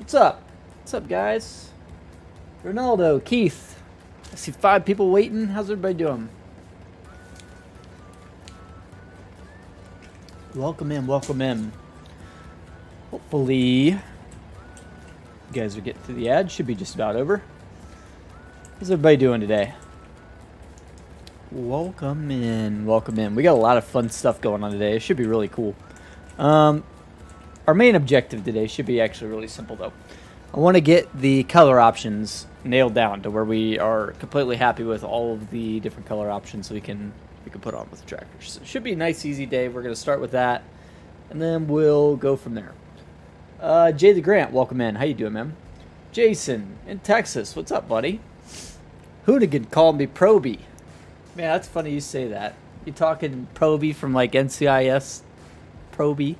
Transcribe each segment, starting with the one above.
What's up? What's up, guys? Ronaldo, Keith. I see 5 people waiting. How's everybody doing? Welcome in, welcome in. Hopefully, you guys are getting through the ad. Should be just about over. How's everybody doing today? Welcome in, welcome in. We got a lot of fun stuff going on today. It should be really cool. Our main objective today should be actually really simple, though. I want to get the color options nailed down to where we are completely happy with all of the different color options we can put on with the tractors. So it should be a nice, easy day. We're going to start with that, and then we'll go from there. Jay the Grant, welcome in. How you doing, man? Jason in Texas, what's up, buddy? Hoonigan called me Proby. Man, that's funny you say that. You talking Proby from like NCIS Proby?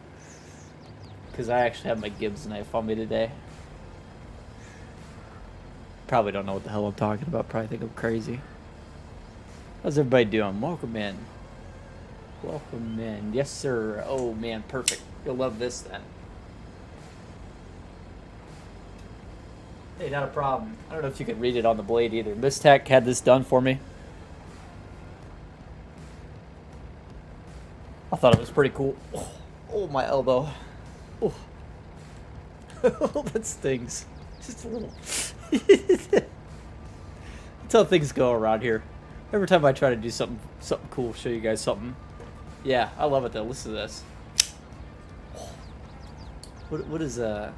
Because I actually have my Gibbs knife on me today. Probably don't know what the hell I'm talking about. Probably think I'm crazy. How's everybody doing? Welcome in. Welcome in. Yes, sir. Oh, man, perfect. You'll love this then. Hey, not a problem. I don't know if you can read it on the blade either. Miss Tech had this done for me. I thought it was pretty cool. Oh, my elbow. Oh. That stings. Just a little. That's how things go around here. Every time I try to do something cool, show you guys something. Yeah, I love it though. Listen to this. What a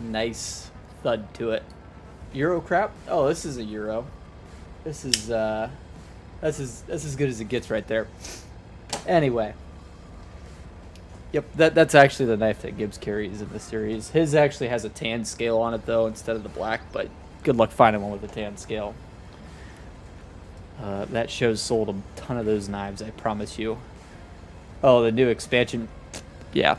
nice thud to it. Euro crap? Oh, this is a Euro. This is that's as good as it gets right there. Anyway. Yep, that's actually the knife that Gibbs carries in the series. His actually has a tan scale on it, though, instead of the black, but good luck finding one with a tan scale. That show's sold a ton of those knives, I promise you. Oh, the new expansion. Yeah.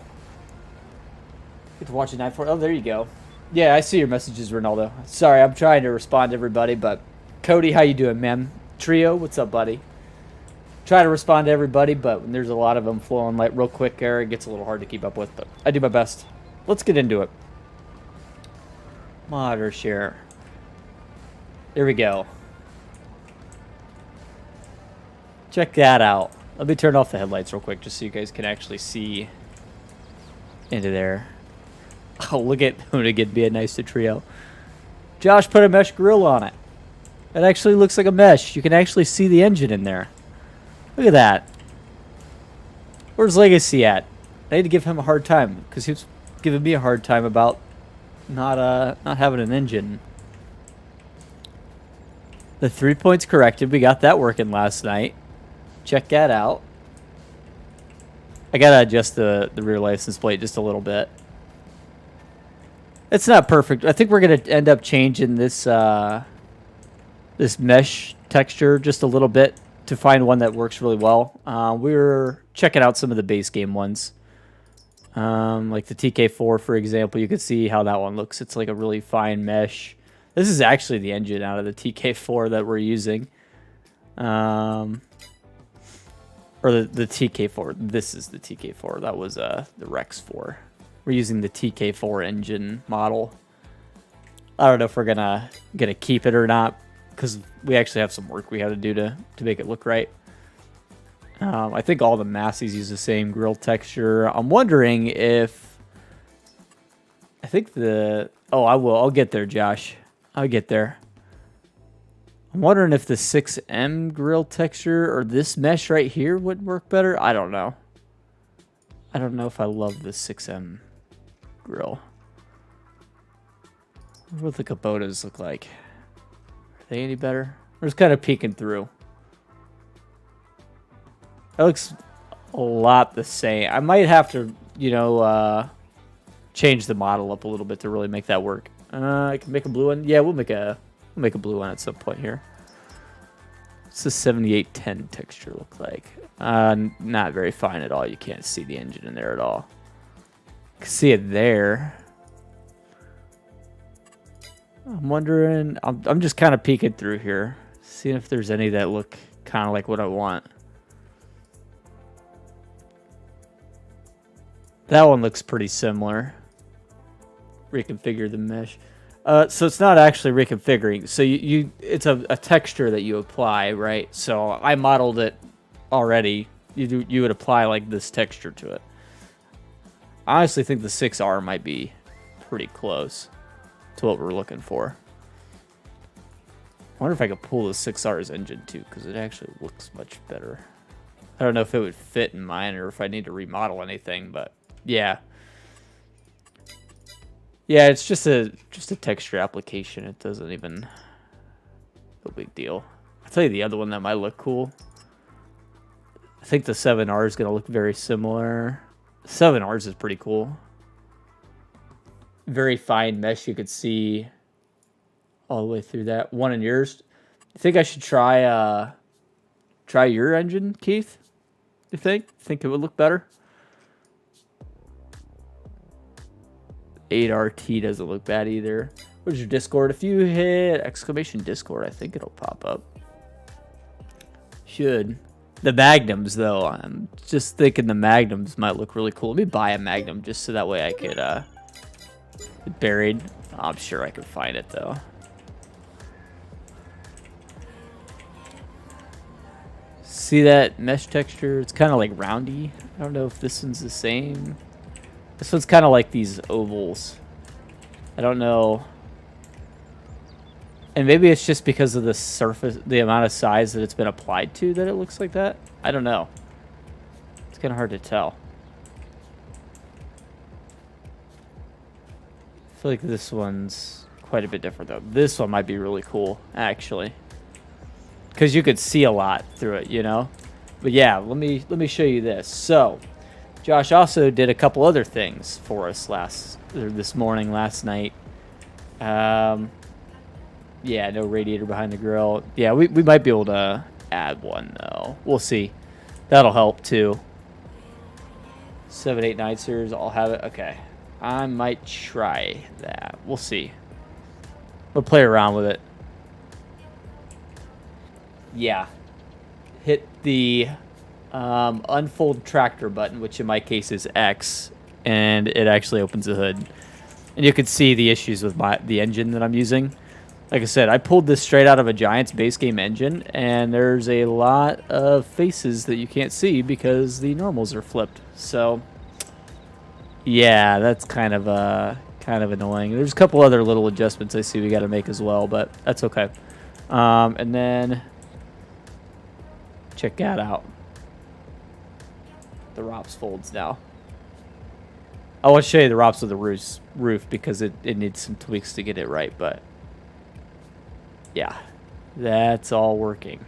Get to watch a knife for it. Oh, there you go. Yeah, I see your messages, Ronaldo. Sorry, I'm trying to respond to everybody, but Cody, how you doing, man? Trio, what's up, buddy? Try to respond to everybody, but when there's a lot of them flowing like real quick there, it gets a little hard to keep up with, but I do my best. Let's get into it. Mod or share. There we go. Check that out. Let me turn off the headlights real quick just so you guys can actually see into there. Oh, look at Hoonigan being nice to Trio. Josh put a mesh grill on it. It actually looks like a mesh. You can actually see the engine in there. Look at that. Where's Legacy at? I need to give him a hard time because he was giving me a hard time about not having an engine. The 3 points corrected. We got that working last night. Check that out. I gotta adjust the rear license plate just a little bit. It's not perfect. I think we're gonna end up changing this this mesh texture just a little bit to find one that works really well. We were checking out some of the base game ones. Like the TK4, for example. You can see how that one looks. It's like a really fine mesh. This is actually the engine out of the TK4 that we're using. Or the TK4. This is the TK4. That was the Rex 4. We're using the TK4 engine model. I don't know if we're gonna keep it or not, because we actually have some work we have to do to make it look right. I think all the Massies use the same grill texture. I'm wondering if... I think the... Oh, I will. I'll get there, Josh. I'll get there. I'm wondering if the 6M grill texture or this mesh right here would work better. I don't know. I don't know if I love the 6M grill. What the Kubotas look like? Are they any better? We're just kind of peeking through. That looks a lot the same. I might have to, you know, change the model up a little bit to really make that work. I can make a blue one. Yeah, we'll make a blue one at some point here. What's the 7810 texture look like? Not very fine at all. You can't see the engine in there at all. You can see it there. I'm wondering. I'm just kind of peeking through here, seeing if there's any that look kind of like what I want. That one looks pretty similar. reconfigure the mesh. So it's not actually reconfiguring. So it's a texture that you apply, right? So I modeled it already. You would apply like this texture to it. I honestly think the 6R might be pretty close to what we're looking for. I wonder if I could pull the 6R's engine too, because it actually looks much better. I don't know if it would fit in mine or if I need to remodel anything, but yeah. Yeah, it's just a texture application. It doesn't even no big deal. I'll tell you the other one that might look cool. I think the 7R is gonna look very similar. 7R's is pretty cool. Very fine mesh, you could see all the way through that. One in yours. You think I should try your engine, Keith? You think? Think it would look better? 8RT doesn't look bad either. Where's your Discord? If you hit exclamation Discord, I think it'll pop up. Should. The Magnums, though, I'm just thinking the Magnums might look really cool. Let me buy a Magnum just so that way I could get buried. I'm sure I could find it, though. See that mesh texture? It's kind of like roundy. I don't know if this one's the same. This one's kind of like these ovals. I don't know. And maybe it's just because of the surface, the amount of size that it's been applied to that it looks like that. I don't know. It's kind of hard to tell. I feel like this one's quite a bit different though. This one might be really cool, actually. Because you could see a lot through it, you know? But yeah, let me show you this. So, Josh also did a couple other things for us this morning, last night. Yeah, no radiator behind the grill. Yeah, we might be able to add one, though. We'll see. That'll help, too. 789 series, I'll have it. Okay. I might try that. We'll see. We'll play around with it. Yeah. Hit the unfold tractor button, which in my case is X, and it actually opens the hood. And you can see the issues with the engine that I'm using. Like I said, I pulled this straight out of a Giants base game engine, and there's a lot of faces that you can't see because the normals are flipped. So, yeah, that's kind of annoying. There's a couple other little adjustments I see we got to make as well, but that's okay. And then check that out. The ROPS folds now. I want to show you the ROPS of the roof because it needs some tweaks to get it right, but yeah, that's all working.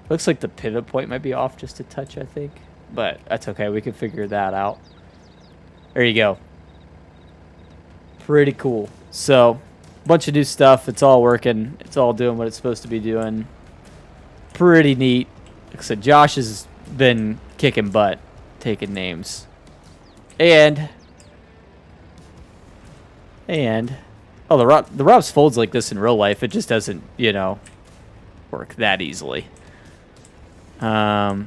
Looks like the pivot point might be off just a touch, I think. But that's okay. We can figure that out. There you go. Pretty cool. So, bunch of new stuff. It's all working. It's all doing what it's supposed to be doing. Pretty neat. Like I said, Josh has been kicking butt, taking names. And oh, the ROPS folds like this in real life. It just doesn't, you know, work that easily. Hook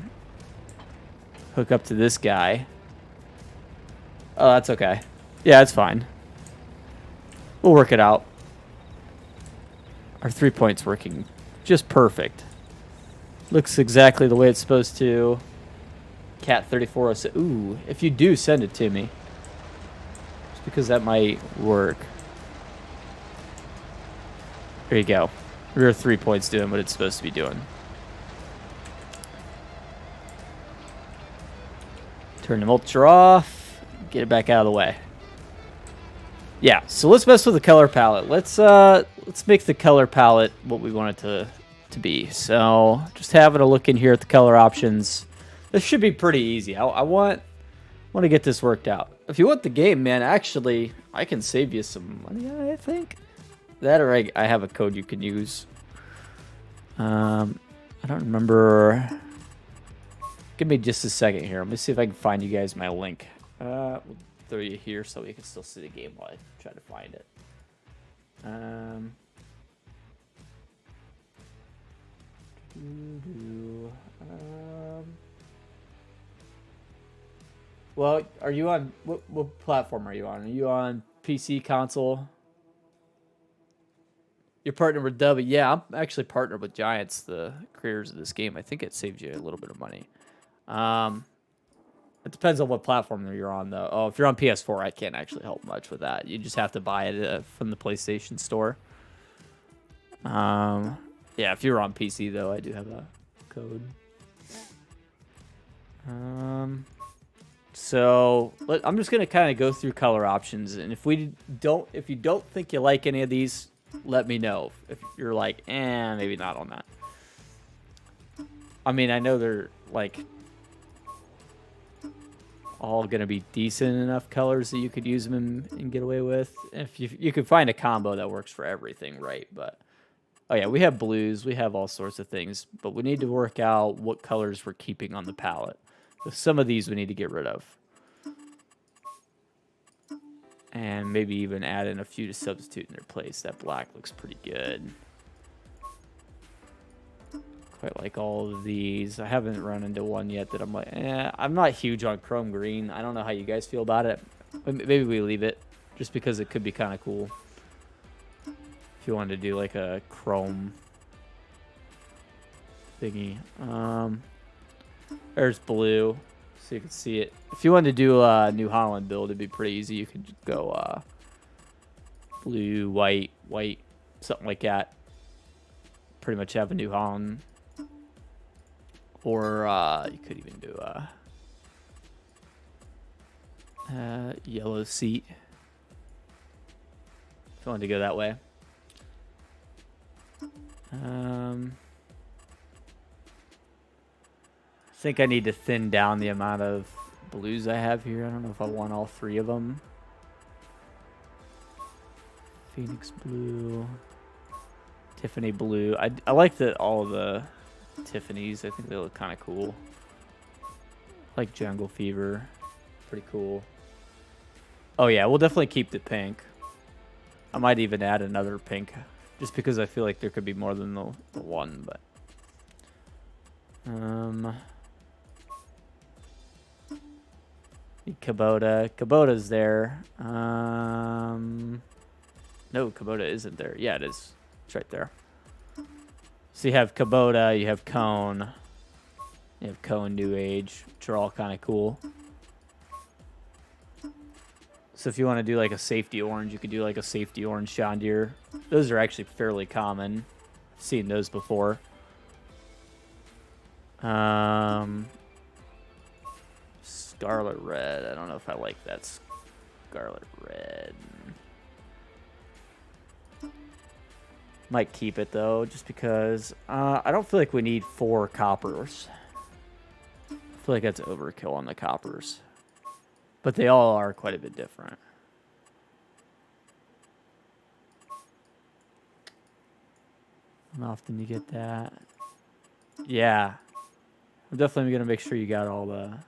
up to this guy. Oh, that's okay. Yeah, it's fine. We'll work it out. Our 3-point's working just perfect. Looks exactly the way it's supposed to. Cat 3406. Ooh, if you do, send it to me. Just because that might work. There you go. Rear 3-point's doing what it's supposed to be doing. Turn the mulcher off. Get it back out of the way. Yeah, so let's mess with the color palette. Let's make the color palette what we want it to be. So just having a look in here at the color options. This should be pretty easy. I want to get this worked out. If you want the game, man, actually, I can save you some money, I think. That or I have a code you can use. I don't remember. Give me just a second here. Let me see if I can find you guys my link. We'll throw you here so you can still see the game while I try to find it. Well, are you on what platform are you on? Are you on PC, console? You're partnered with W. Yeah, I'm actually partnered with Giants, the creators of this game. I think it saved you a little bit of money. Um, it depends on what platform you're on, though. Oh, if you're on PS4, I can't actually help much with that. You just have to buy it from the PlayStation Store. Yeah, if you're on PC, though, I do have a code. So I'm just gonna kind of go through color options, and if you don't think you like any of these, let me know. If you're like, maybe not on that. I mean, I know they're like all gonna be decent enough colors that you could use them and get away with. If you could find a combo that works for everything, right? But oh yeah, we have blues, we have all sorts of things, but we need to work out what colors we're keeping on the palette. Some of these we need to get rid of. And maybe even add in a few to substitute in their place. That black looks pretty good. Quite like all of these. I haven't run into one yet that I'm like, I'm not huge on chrome green. I don't know how you guys feel about it. Maybe we leave it just because it could be kind of cool. If you wanted to do like a chrome thingy. There's blue, so you can see it. If you wanted to do a New Holland build, it'd be pretty easy. You could go blue, white, something like that. Pretty much have a New Holland. Or you could even do yellow seat. If you wanted to go that way. I think I need to thin down the amount of blues I have here. I don't know if I want all three of them. Phoenix blue, Tiffany blue. I like all the Tiffany's. I think they look kind of cool. Like Jungle Fever, pretty cool. Oh yeah, we'll definitely keep the pink. I might even add another pink, just because I feel like there could be more than the one. But Kubota's there. No, Kubota isn't there. Yeah, it is. It's right there. So you have Kubota, you have Cone, you have Cone New Age, which are all kind of cool. So if you want to do like a safety orange, you could do like a safety orange John Deere. Those are actually fairly common. I've seen those before. Scarlet red. I don't know if I like that scarlet red. Might keep it though, just because I don't feel like we need 4 coppers. I feel like that's overkill on the coppers. But they all are quite a bit different. How often you get that? Yeah. I'm definitely going to make sure you got all the...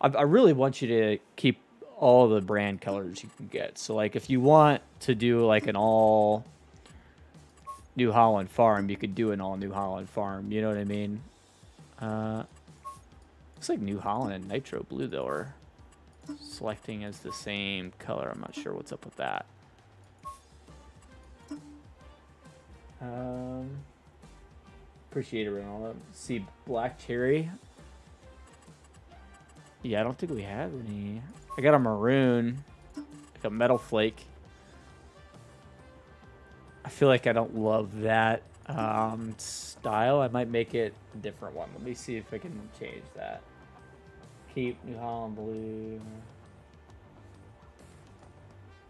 I really want you to keep all the brand colors you can get. So, like, if you want to do, like, an all New Holland farm, you could do an all New Holland farm. You know what I mean? Looks like New Holland and Nitro Blue, though, are selecting as the same color. I'm not sure what's up with that. Appreciate it, Ronaldo. See Black Cherry. Yeah, I don't think we have any. I got a maroon, like a metal flake. I feel like I don't love that style. I might make it a different one. Let me see if I can change that. Keep New Holland blue.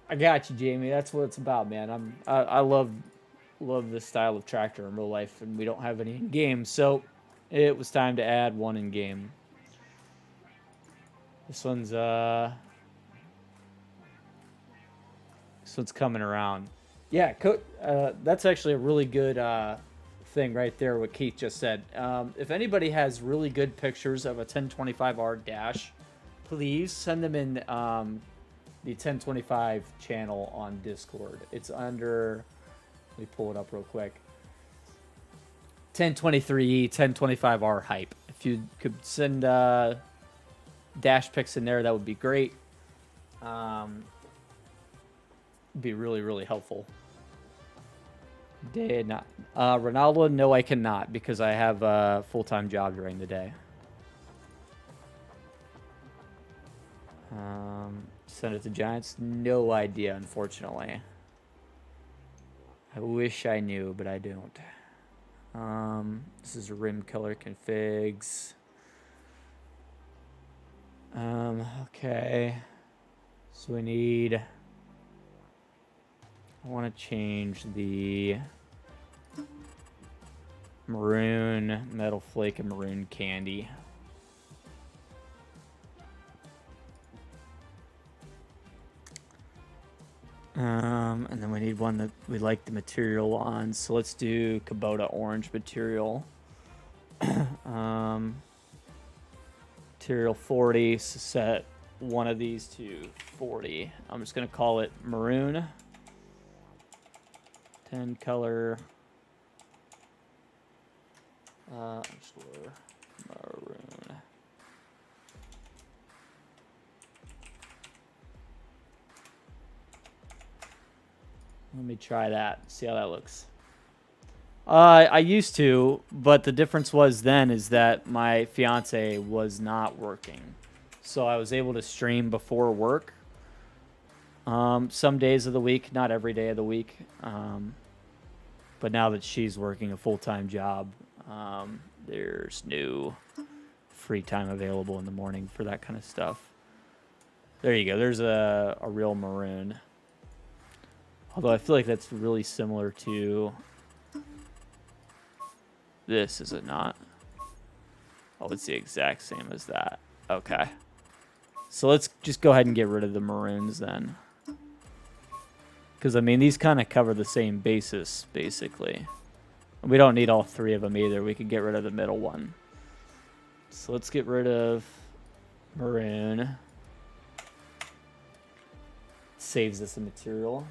I got you, Jamie. That's what it's about, man. I love this style of tractor in real life, and we don't have any in game, so it was time to add one in game. This one's coming around. Yeah, that's actually a really good thing right there, what Keith just said. If anybody has really good pictures of a 1025R dash, please send them in the 1025 channel on Discord. It's under, let me pull it up real quick, 1023 1025R hype. If you could send dash picks in there, that would be great. Be really, really helpful. Did not. Ronaldo, no, I cannot because I have a full-time job during the day. Send it to Giants. No idea, unfortunately. I wish I knew, but I don't. This is rim color configs. Okay. So we need... I want to change the maroon, metal flake, and maroon candy. And then we need one that we like the material on. So let's do Kubota orange material. Material 40, so set one of these to 40. I'm just going to call it maroon. 10 color. Underscore maroon. Let me try that, see how that looks. I used to, but the difference was then is that my fiance was not working. So I was able to stream before work. Some days of the week, not every day of the week. But now that she's working a full-time job, there's no free time available in the morning for that kind of stuff. There you go. There's a real maroon. Although I feel like that's really similar to this, is it not? Oh, it's the exact same as that. Okay. So let's just go ahead and get rid of the maroons then. Because, I mean, these kind of cover the same basis, basically. We don't need all three of them either. We could get rid of the middle one. So let's get rid of maroon. Saves us the material.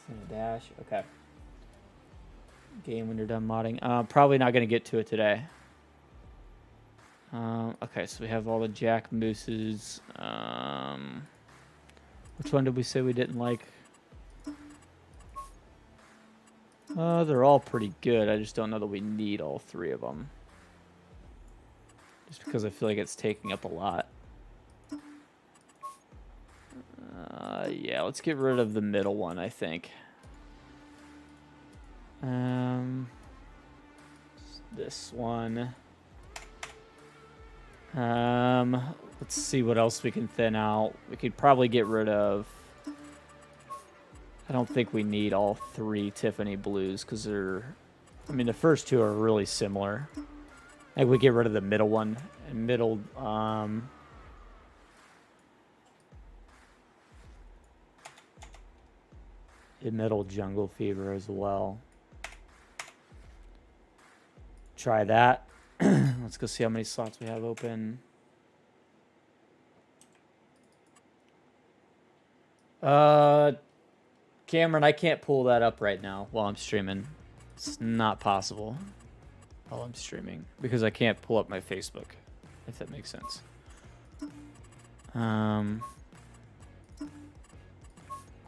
Send a dash. Okay. Game when you're done modding. Probably not going to get to it today. Okay, so we have all the Jack Mooses. Which one did we say we didn't like? They're all pretty good. I just don't know that we need all three of them. Just because I feel like it's taking up a lot. Yeah, let's get rid of the middle one, I think. This one. Let's see what else we can thin out. We could probably get rid of... I don't think we need all three Tiffany blues because they're... I mean, the first two are really similar. I think we get rid of the middle one. And middle... the middle jungle fever as well. Try that. Let's go see how many slots we have open. Cameron, I can't pull that up right now while I'm streaming. It's not possible while I'm streaming because I can't pull up my Facebook, if that makes sense.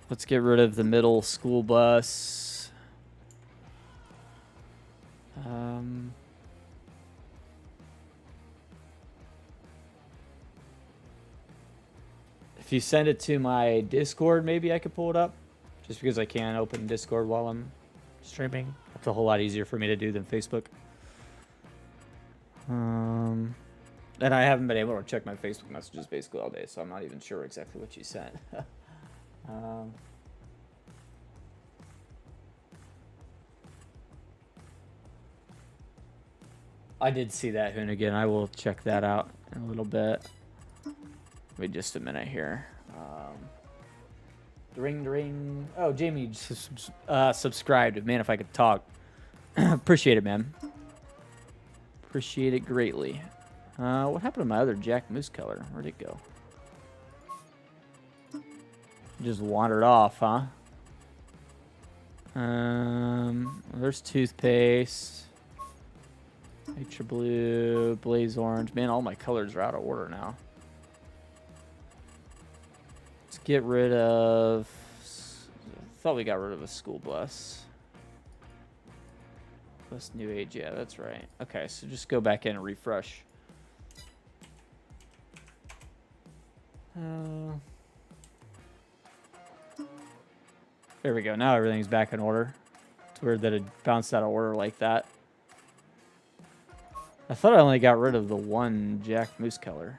Let's get rid of the middle school bus. If you send it to my Discord, maybe I could pull it up. Just because I can't open Discord while I'm streaming. It's a whole lot easier for me to do than Facebook. And I haven't been able to check my Facebook messages basically all day, so I'm not even sure exactly what you sent. I did see that, Hoonigan. I will check that out in a little bit. Wait just a minute here. Ring. Oh, Jamie subscribed. Man, if I could talk. Appreciate it, man. Appreciate it greatly. What happened to my other Jack Moose color? Where'd it go? Just wandered off, huh? There's toothpaste. Nature blue, blaze orange. Man, all my colors are out of order now. Let's get rid of... I thought we got rid of a school bus. Plus new age, yeah, that's right. Okay, so just go back in and refresh. There we go. Now everything's back in order. It's weird that it bounced out of order like that. I thought I only got rid of the one Jack Moose color.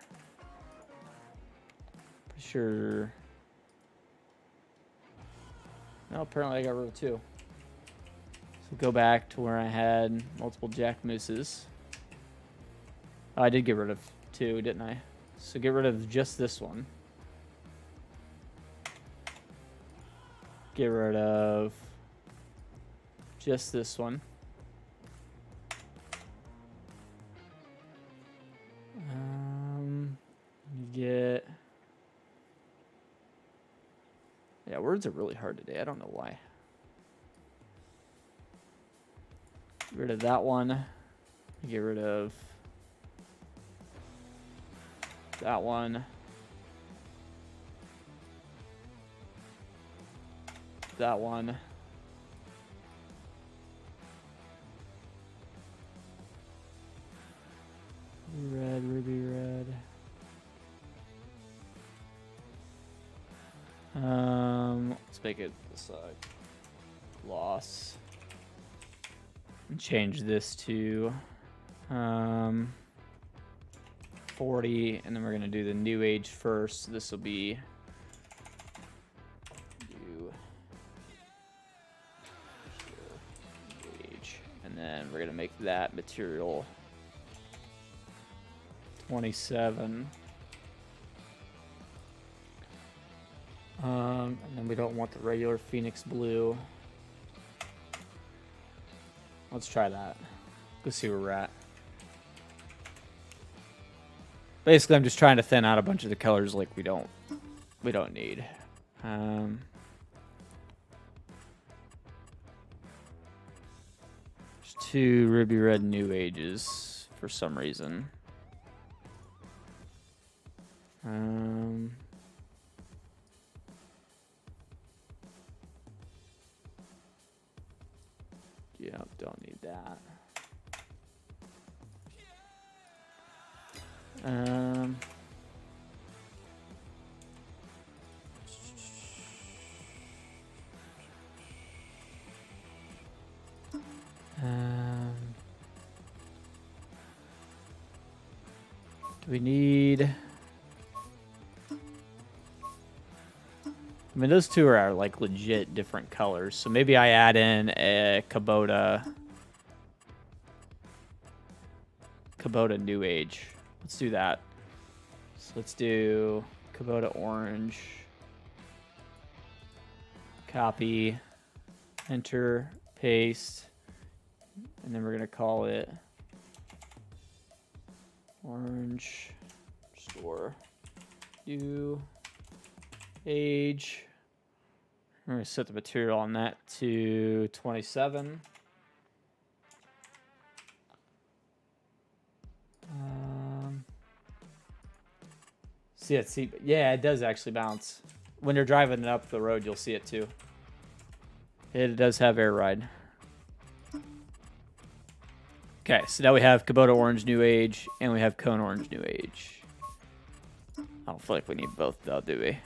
Pretty sure. No, apparently I got rid of two. So go back to where I had multiple Jack Mooses. Oh, I did get rid of two, didn't I? So get rid of just this one. Get rid of just this one. Get... Yeah, words are really hard today. I don't know why. Get rid of that one. Get rid of that one. That one. Red, ruby red. Let's make it this gloss. And change this to 40, and then we're gonna do the new age first. This will be new age, and then we're gonna make that material 27. And then we don't want the regular Phoenix blue. Let's try that. Let's see where we're at. Basically, I'm just trying to thin out a bunch of the colors like we don't need. There's two ruby red new ages for some reason. Yeah, don't need that. Do we need... I mean, those two are like legit different colors. So maybe I add in a Kubota New Age. Let's do that. So let's do Kubota Orange. Copy. Enter. Paste. And then we're going to call it Orange Store New Age. We're going to set the material on that to 27. See, yeah, it does actually bounce. When you're driving it up the road, you'll see it too. It does have air ride. Okay, so now we have Kubota Orange New Age, and we have Cone Orange New Age. I don't feel like we need both though, do we?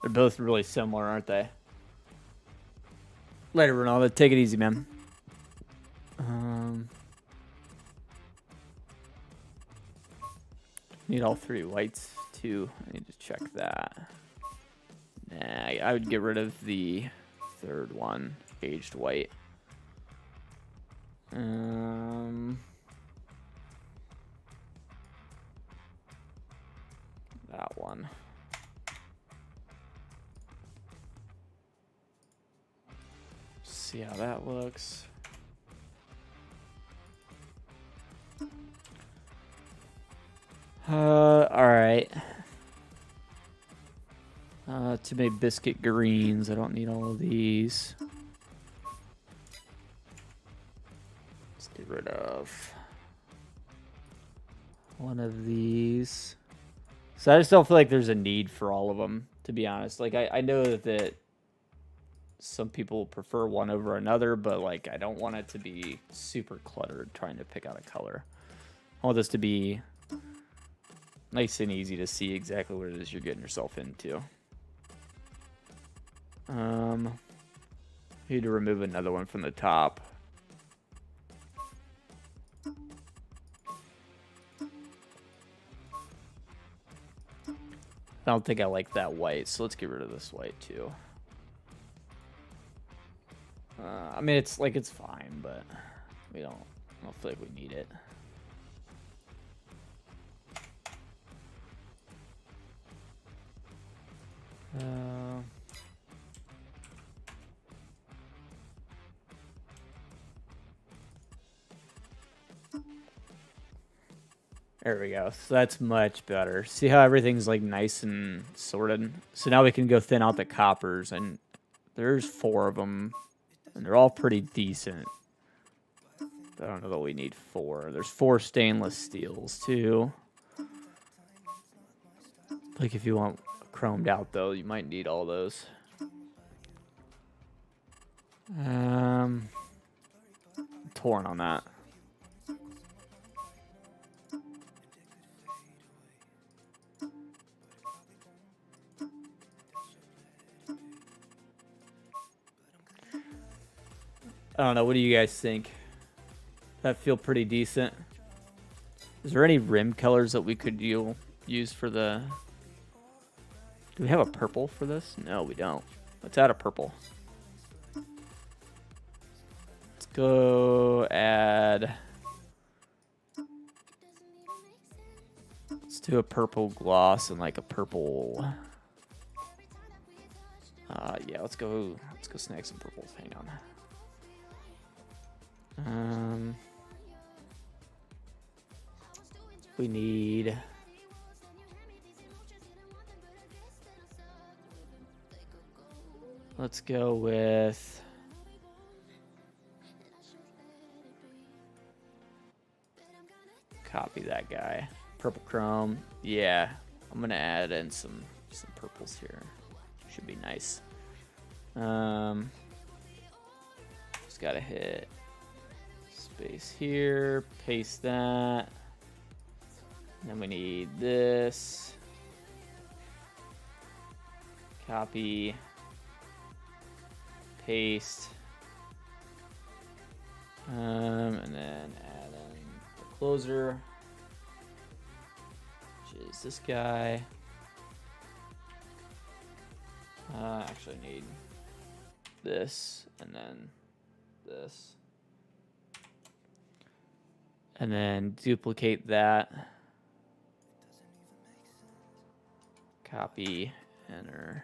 They're both really similar, aren't they? Later, Ronaldo. Take it easy, man. Need all three whites, too. I need to check that. Nah, I would get rid of the third one, aged white. That one. See how that looks. All right. To make biscuit greens. I don't need all of these. Let's get rid of One of these. So I just don't feel like there's a need for all of them, to be honest. Like, I know that some people prefer one over another, but like I don't want it to be super cluttered trying to pick out a color. I want this to be nice and easy to see exactly what it is you're getting yourself into. Need to remove another one from the top. I don't think I like that white, so let's get rid of this white too. I mean, it's like it's fine, but I don't feel like we need it. There we go. So that's much better. See how everything's like nice and sorted? So now we can go thin out the coppers, and there's 4 of them, and they're all pretty decent. I don't know that we need 4. There's 4 stainless steels too. Like if you want chromed out though, you might need all those. Torn on that. I don't know. What do you guys think? That feel pretty decent. Is there any rim colors that we could use for the... Do we have a purple for this? No, we don't. Let's add a purple. Let's go add... Let's do a purple gloss and like a purple... yeah, let's go snag some purples. Hang on. We need... Let's go with... Copy that guy. Purple chrome. Yeah, I'm gonna add in some purples here. Should be nice. Just gotta hit space here, paste that. Then we need this. Copy. Paste. And then add in the closer, which is this guy. Actually need this and then this. And then duplicate that. Copy, enter,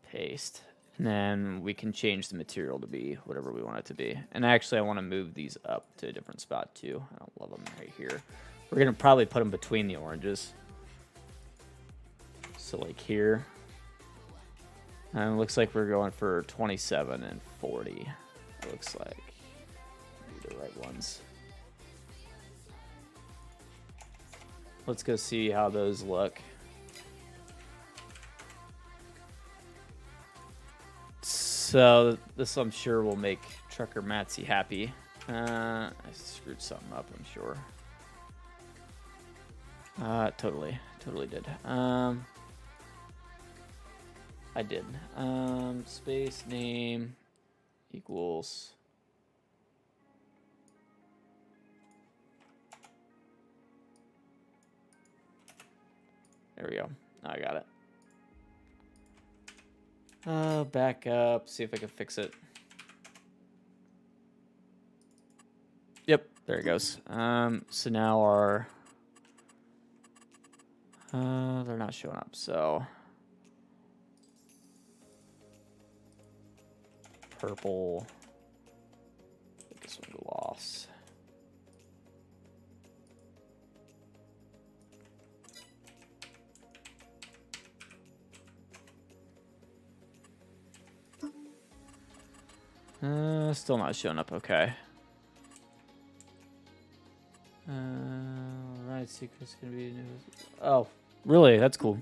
paste. And then we can change the material to be whatever we want it to be. And actually, I want to move these up to a different spot too. I don't love them right here. We're going to probably put them between the oranges. So like here. And it looks like we're going for 27 and 40. It looks like the right ones. Let's go see how those look. So this, I'm sure, will make Trucker Matsy happy. I screwed something up, I'm sure. Totally did. I did. Space name equals. There we go. I got it. Back up, see if I can fix it. Yep, there it goes. So now our they're not showing up, so purple. Make this one gloss. Still not showing up. Okay. Right Night Secret's gonna be new. Oh, really? That's cool.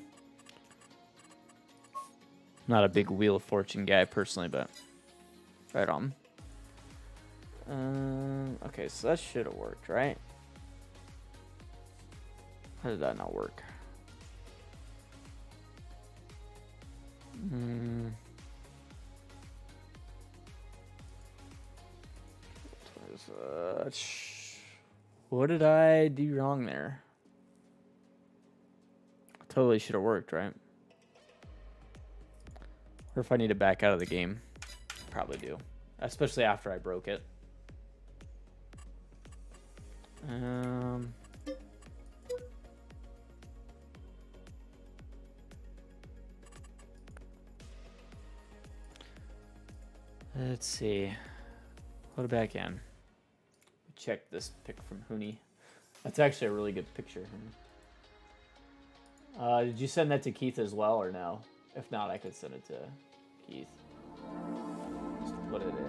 Not a big Wheel of Fortune guy personally, but right on. Okay, so that should have worked, right? How did that not work? What did I do wrong there? Totally should have worked, right? Or if I need to back out of the game, probably do, especially after I broke it. Let's see. Put it back in. Check this pic from Hooney. That's actually a really good picture. Did you send that to Keith as well or no? If not, I could send it to Keith. Just put it in here.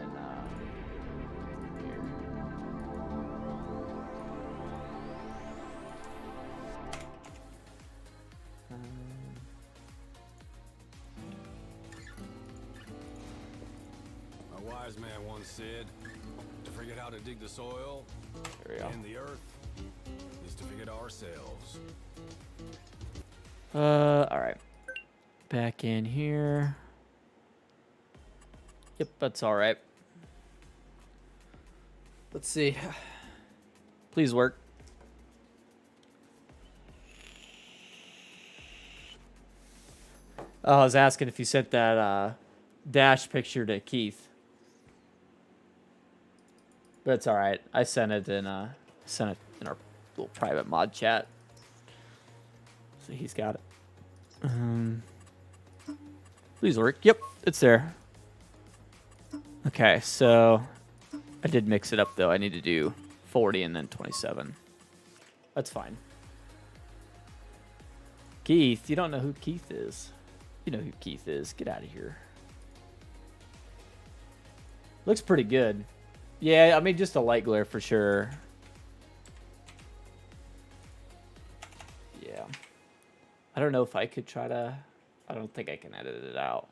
A wise man once said, to forget how to dig the soil and the earth is to forget ourselves. All right. Back in here. Yep, that's all right. Let's see. Please work. Oh, I was asking if you sent that dash picture to Keith. But it's all right. I sent it in our little private mod chat. So he's got it. Please work. Yep, it's there. Okay, so I did mix it up though. I need to do 40 and then 27. That's fine. Keith, you don't know who Keith is. You know who Keith is. Get out of here. Looks pretty good. Yeah, I mean, just a light glare for sure. Yeah. I don't know if I could try to... I don't think I can edit it out.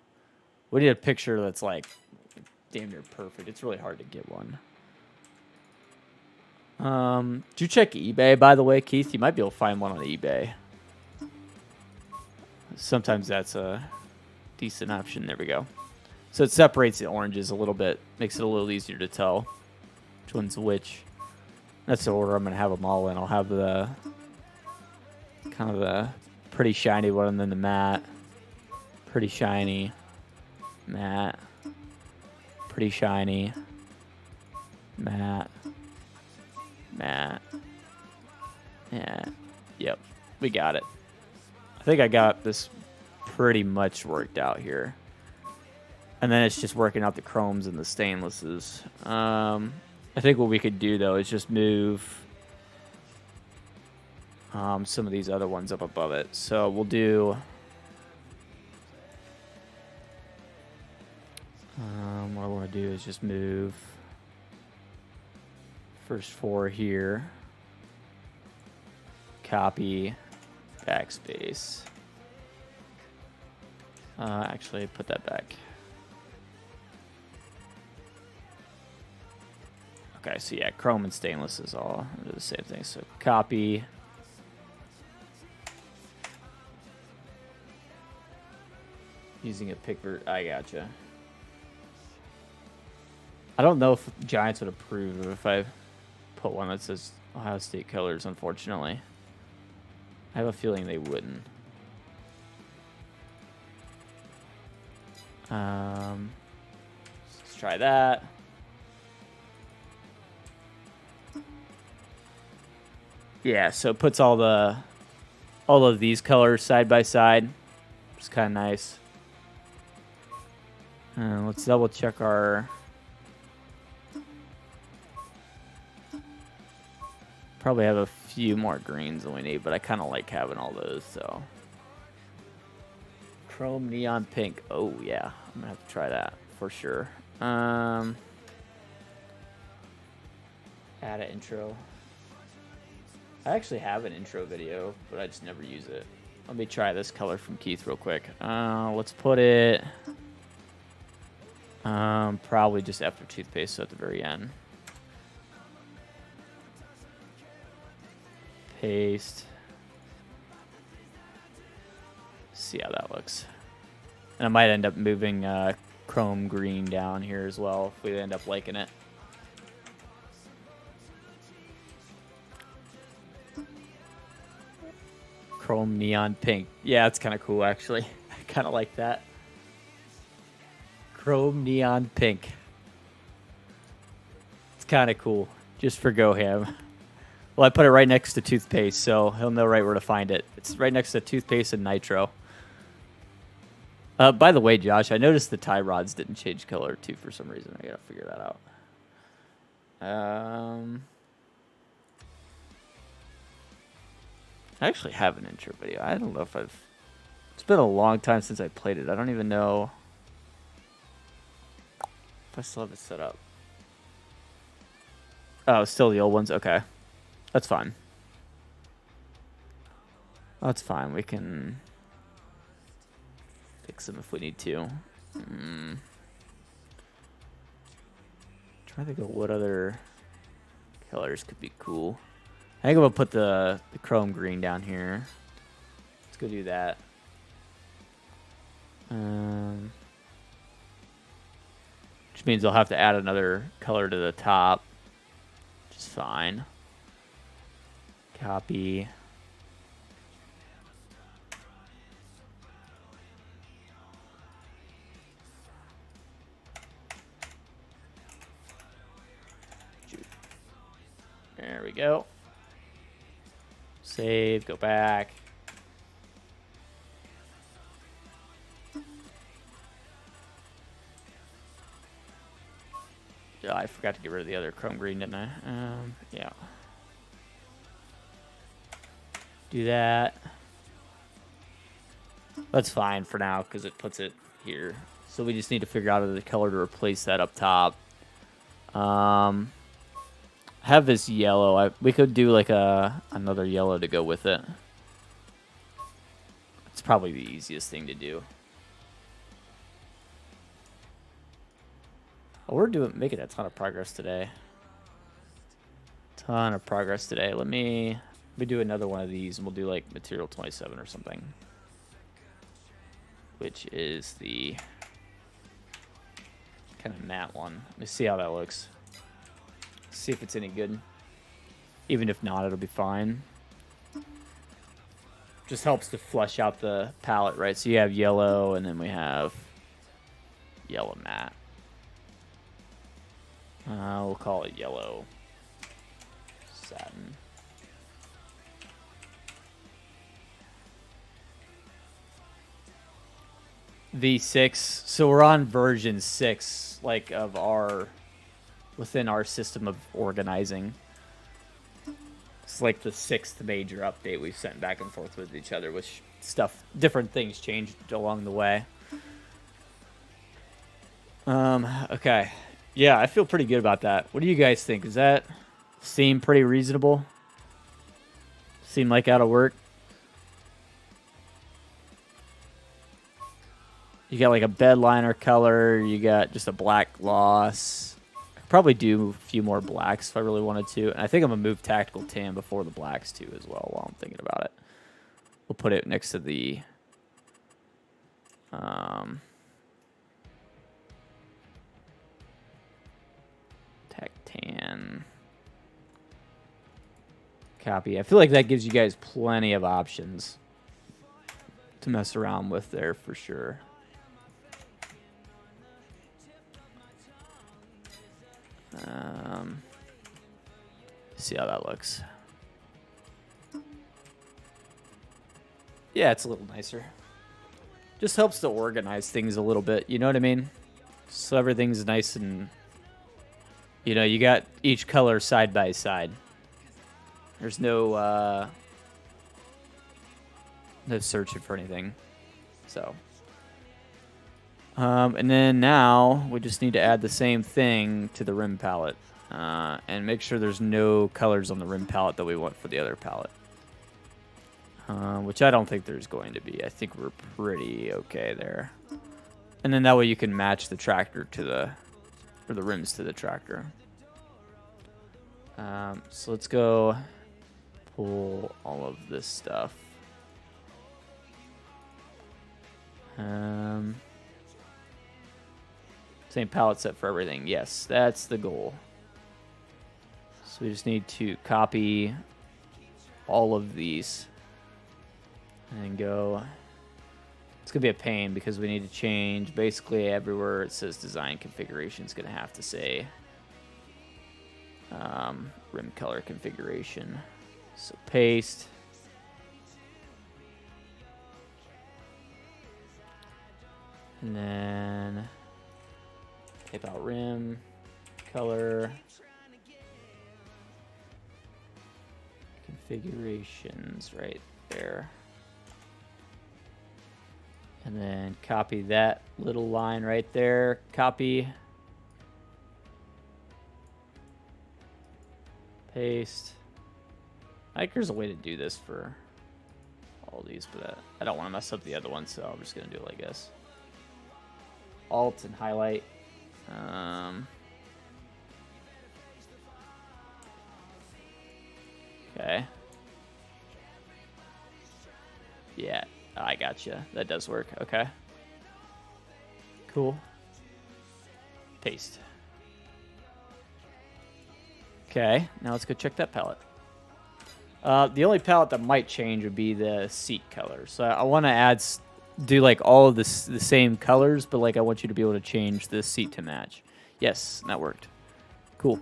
We need a picture that's like damn near perfect. It's really hard to get one. Did you check eBay, by the way, Keith? You might be able to find one on eBay. Sometimes that's a decent option. There we go. So it separates the oranges a little bit. Makes it a little easier to tell which one's which. That's the order I'm going to have them all in. I'll have the kind of the pretty shiny one and then the matte. Pretty shiny. Matte. Pretty shiny. Matte. Matte. Yeah. Yep. We got it. I think I got this pretty much worked out here. And then it's just working out the chromes and the stainlesses. I think what we could do, though, is just move some of these other ones up above it. So we'll do... what I want to do is just move first 4 here. Copy. Backspace. Actually, put that back. Okay, so yeah, chrome and stainless is all do the same thing. So copy. Using a picker. I gotcha. I don't know if Giants would approve if I put one that says Ohio State colors, unfortunately. I have a feeling they wouldn't. Let's try that. Yeah, so it puts all of these colors side by side. It's kind of nice. Let's double check our... Probably have a few more greens than we need, but I kind of like having all those, so. Chrome neon pink. Oh, yeah. I'm going to have to try that for sure. Add an intro. I actually have an intro video, but I just never use it. Let me try this color from Keith real quick. Let's put it probably just after toothpaste, so at the very end. Paste. See how that looks. And I might end up moving chrome green down here as well if we end up liking it. Chrome neon pink. Yeah, it's kind of cool actually. I kind of like that. Chrome neon pink. It's kind of cool. Just for GoHam. Well, I put it right next to toothpaste, so he'll know right where to find it. It's right next to toothpaste and nitro. By the way, Josh, I noticed the tie rods didn't change color too for some reason. I gotta figure that out. I actually have an intro video. I don't know if I've... It's been a long time since I played it. I don't even know if I still have it set up. Oh, still the old ones? Okay. That's fine. That's fine. We can fix them if we need to. Trying to think of what other colors could be cool. I think I'm going to put the chrome green down here. Let's go do that. Which means I'll have to add another color to the top. Which is fine. Copy. There we go. Save, go back. Oh, I forgot to get rid of the other chrome green, didn't I? Yeah. Do that. That's fine for now because it puts it here. So we just need to figure out the color to replace that up top. Have this yellow. We could do like another yellow to go with it. It's probably the easiest thing to do. Oh, we're making a ton of progress today. Ton of progress today. Let me do another one of these, and we'll do like material 27 or something, which is the kind of matte one. Let me see how that looks. See if it's any good. Even if not, it'll be fine. Just helps to flush out the palette, right? So you have yellow, and then we have yellow matte. We'll call it yellow satin. V6. So we're on version 6, like of our within our system of organizing. It's like the 6th major update we've sent back and forth with each other, which different things changed along the way. Okay. Yeah, I feel pretty good about that. What do you guys think? Does that seem pretty reasonable? Seem like that'll work? You got like a bed liner color. You got just a black gloss. I could probably do a few more blacks if I really wanted to. And I think I'm going to move tactical tan before the blacks too as well while I'm thinking about it. We'll put it next to the... Tan. Copy. I feel like that gives you guys plenty of options to mess around with there for sure. See how that looks. Yeah, it's a little nicer. Just helps to organize things a little bit, you know what I mean? So everything's nice and... You know, you got each color side by side. There's no searching for anything. So. And then now we just need to add the same thing to the rim palette. and make sure there's no colors on the rim palette that we want for the other palette. Which I don't think there's going to be. I think we're pretty okay there. And then that way you can match the tractor to the, or the rims to the tractor. So let's go pull all of this stuff. Same palette set for everything. Yes, that's the goal. So we just need to copy all of these and go. It's going to be a pain because we need to change basically everywhere it says design configuration is going to have to say rim color configuration. So paste. And then type out rim color configurations right there. And then copy that little line right there. Copy. Paste. I think there's a way to do this for all these, but I don't want to mess up the other one, so I'm just going to do it like this. Alt and highlight. Okay. Yeah, I gotcha. That does work. Okay. Cool. Paste. Okay, now let's go check that palette. The only palette that might change would be the seat color. So I want to do like all of the same colors, but like I want you to be able to change the seat to match. Yes, that worked. Cool.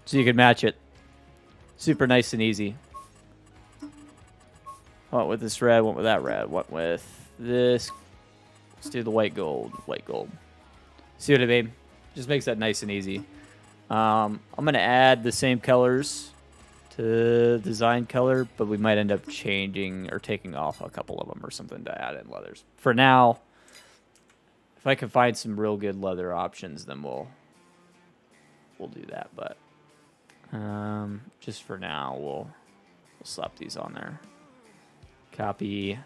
So you can match it. Super nice and easy. What with this red, what with that red, what with this. Let's do the white gold, white gold. See what I mean? Just makes that nice and easy. I'm going to add the same colors to design color, but we might end up changing or taking off a couple of them or something to add in leathers. For now, if I can find some real good leather options, then we'll do that. But just for now, we'll slap these on there. Copy.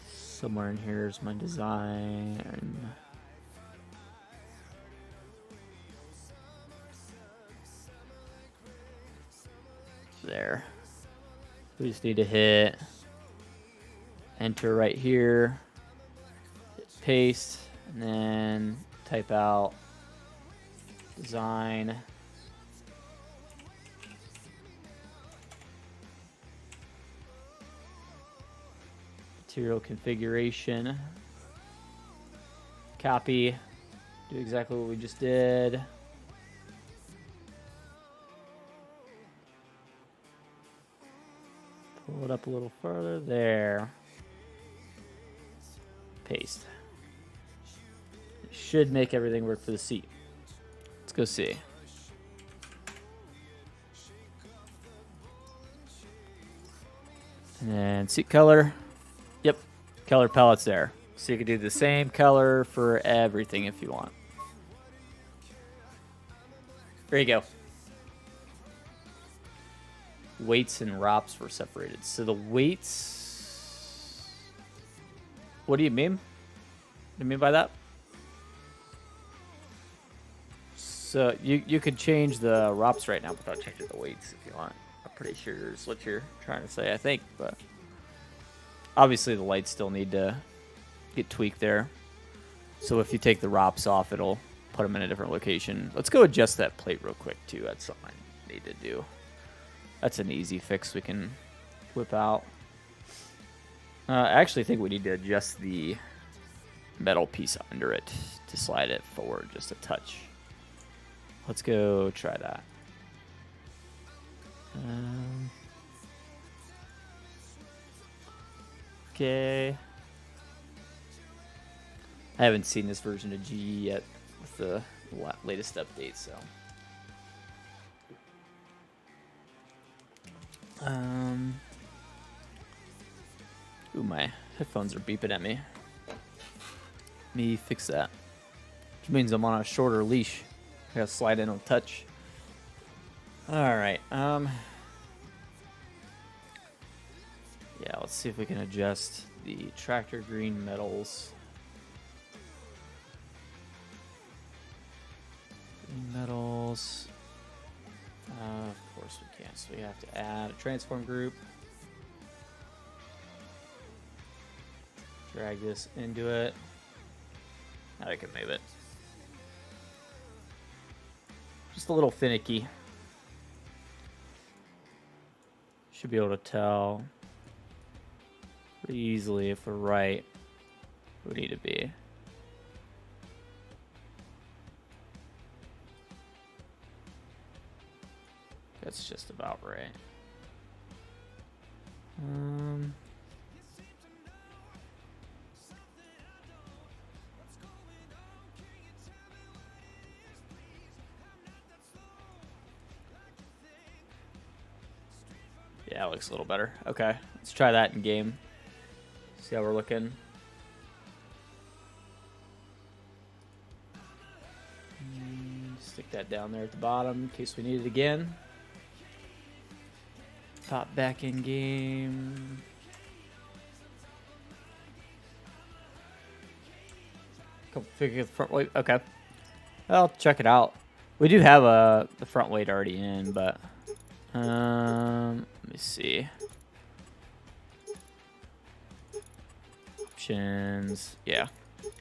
Somewhere in here is my design. There. We just need to hit enter right here, hit paste, and then type out design. Material configuration. Copy. Do exactly what we just did. Pull it up a little further. There. Paste. It should make everything work for the seat. Let's go see. And then seat color. Yep, color palette's there. So you can do the same color for everything if you want. There you go. Weights and ROPs were separated. So the weights... What do you mean? What do you mean by that? So you could change the ROPs right now without changing the weights if you want. I'm pretty sure is what you're trying to say, I think, but... Obviously, the lights still need to get tweaked there. So if you take the ROPs off, it'll put them in a different location. Let's go adjust that plate real quick, too. That's something I need to do. That's an easy fix we can whip out. I actually think we need to adjust the metal piece under it to slide it forward just a touch. Let's go try that. Okay. I haven't seen this version of GE yet with the latest update, so. Ooh, my headphones are beeping at me. Let me fix that. Which means I'm on a shorter leash. I gotta slide in on touch. Alright, yeah, let's see if we can adjust the tractor green metals. Green metals. Of course we can't, so we have to add a transform group. Drag this into it. Now I can move it. Just a little finicky. Should be able to tell pretty easily if we're right where we need to be. That's just about right. Yeah, it looks a little better. Okay, let's try that in game. See how we're looking. Stick that down there at the bottom in case we need it again. Pop back in game. Configure the front weight. Okay, I'll check it out. We do have the front weight already in, but let me see. Options. Yeah,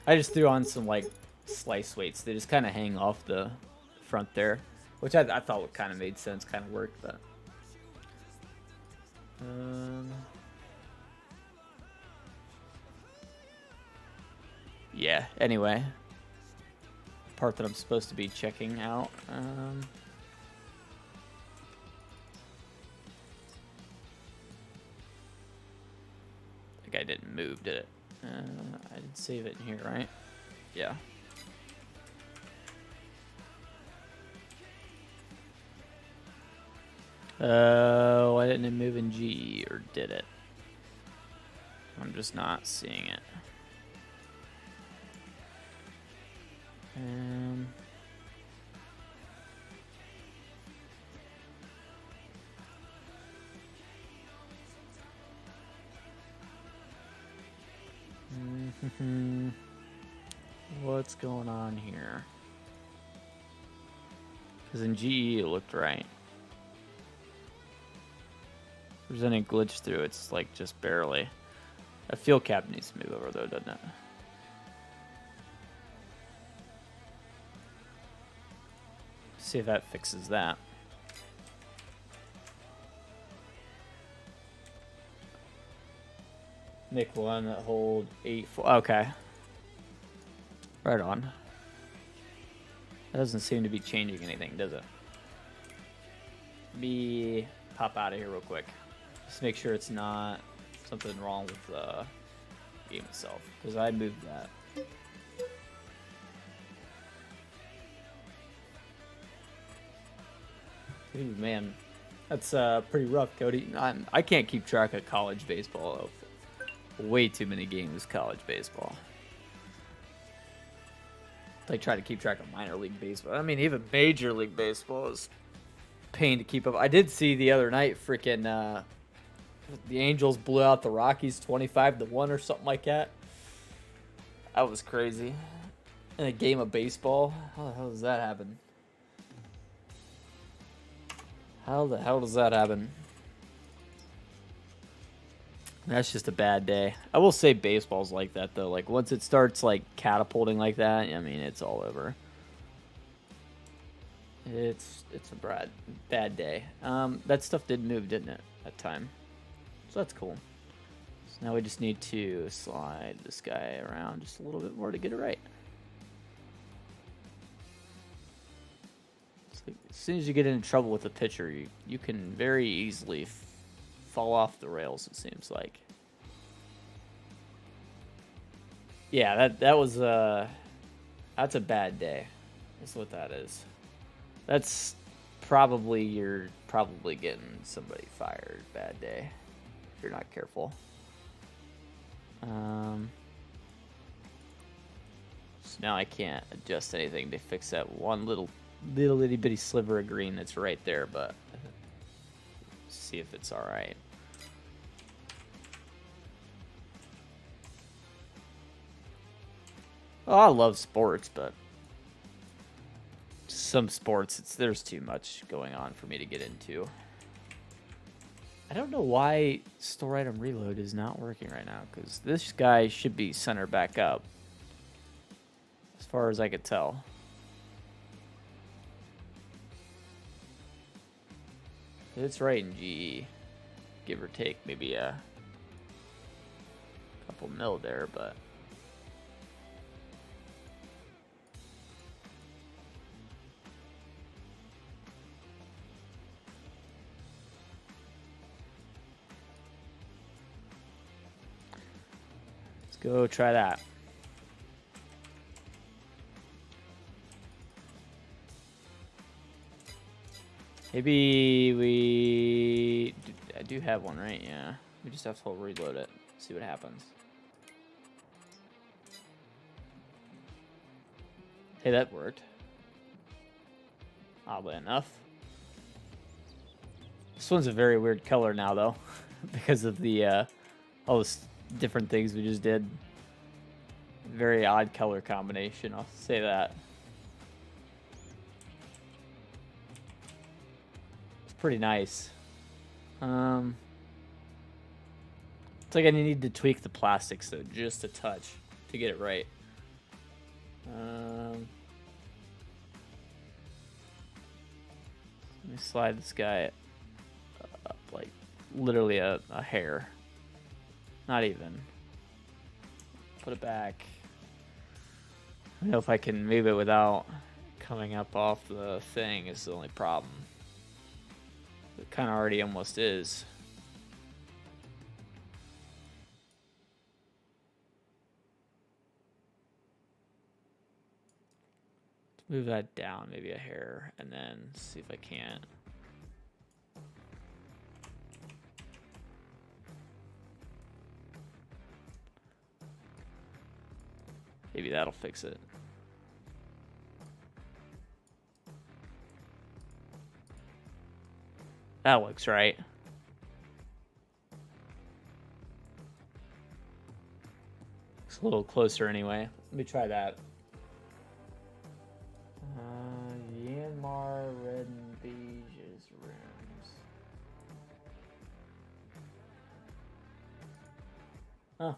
I just threw on some like slice weights. They just kind of hang off the front there, which I thought kind of made sense, kind of worked, but. Yeah, anyway. Part that I'm supposed to be checking out. I think I didn't move, did it? I didn't save it in here, right? Yeah. Oh, why didn't it move in G, or did it? I'm just not seeing it. What's going on here? Because in GE it looked right. If there's any glitch through, it's like just barely. A fuel cap needs to move over though, doesn't it? See if that fixes that. Nick one that hold 8-4. Okay. Right on. That doesn't seem to be changing anything, does it? Let me pop out of here real quick. Just make sure it's not something wrong with the game itself, because I moved that. Ooh, man, that's pretty rough, Cody. I can't keep track of college baseball. Way too many games college baseball. I try to keep track of minor league baseball. I mean, even major league baseball is a pain to keep up. I did see the other night, freaking the Angels blew out the Rockies 25-1 or something like that. That was crazy. In a game of baseball, how the hell does that happen? How the hell does that happen? That's just a bad day. I will say baseball's like that though. Like once it starts like catapulting like that, I mean it's all over. It's a bad day. That stuff did move, didn't it? That time. So that's cool. So now we just need to slide this guy around just a little bit more to get it right. Like, as soon as you get into trouble with the pitcher, you can very easily fall off the rails, it seems like. Yeah, that was that's a bad day. That's what that is. That's probably you're probably getting somebody fired. Bad day if you're not careful. So now I can't adjust anything to fix that one little itty bitty sliver of green that's right there, but see if it's all right. Oh, I love sports, but some sports, there's too much going on for me to get into. I don't know why store item reload is not working right now, because this guy should be center back up, as far as I could tell. It's right in GE, give or take maybe a couple mil there, but let's go try that. Maybe I do have one, right? Yeah. We just have to reload it, see what happens. Hey, that worked. Oddly enough. This one's a very weird color now, though, because of the all those different things we just did. Very odd color combination, I'll say that. Pretty nice. It's like I need to tweak the plastics though, just a touch to get it right. Let me slide this guy up like literally a hair. Not even. Put it back. I don't know if I can move it without coming up off the thing is the only problem. It kind of already almost is. Let's move that down maybe a hair and then see if I can't. Maybe that'll fix it. That looks right. It's a little closer anyway. Let me try that. Yanmar Red and Beige's rooms. Huh.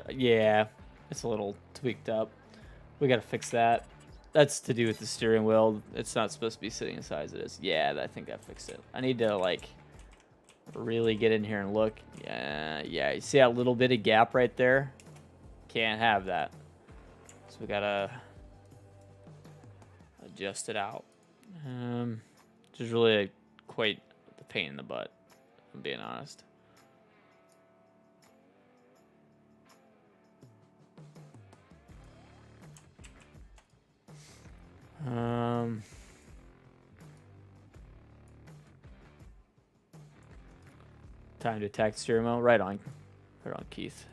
Yeah, it's a little tweaked up. We gotta fix that. That's to do with the steering wheel. It's not supposed to be sitting as high as it is. Yeah, I think I fixed it. I need to like really get in here and look. Yeah, you see that little bit of gap right there? Can't have that. So we gotta adjust it out. Which is really quite the pain in the butt, if I'm being honest. Time to attack the steering wheel. Right on, Keith.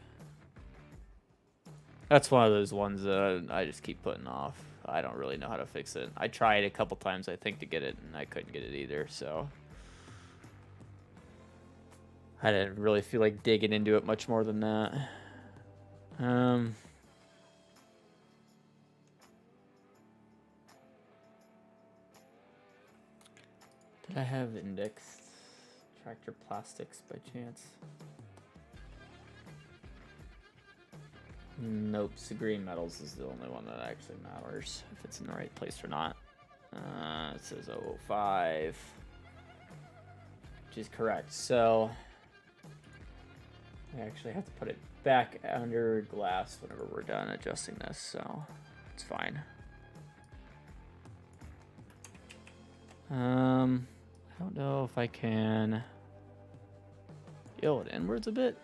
That's one of those ones that I just keep putting off. I don't really know how to fix it. I tried a couple times, I think, to get it, and I couldn't get it either, so I didn't really feel like digging into it much more than that. Did I have indexed tractor plastics by chance? Nope, so green metals is the only one that actually matters, if it's in the right place or not. It says 005, which is correct. So I actually have to put it back under glass whenever we're done adjusting this, so it's fine. I don't know if I can yell it inwards a bit.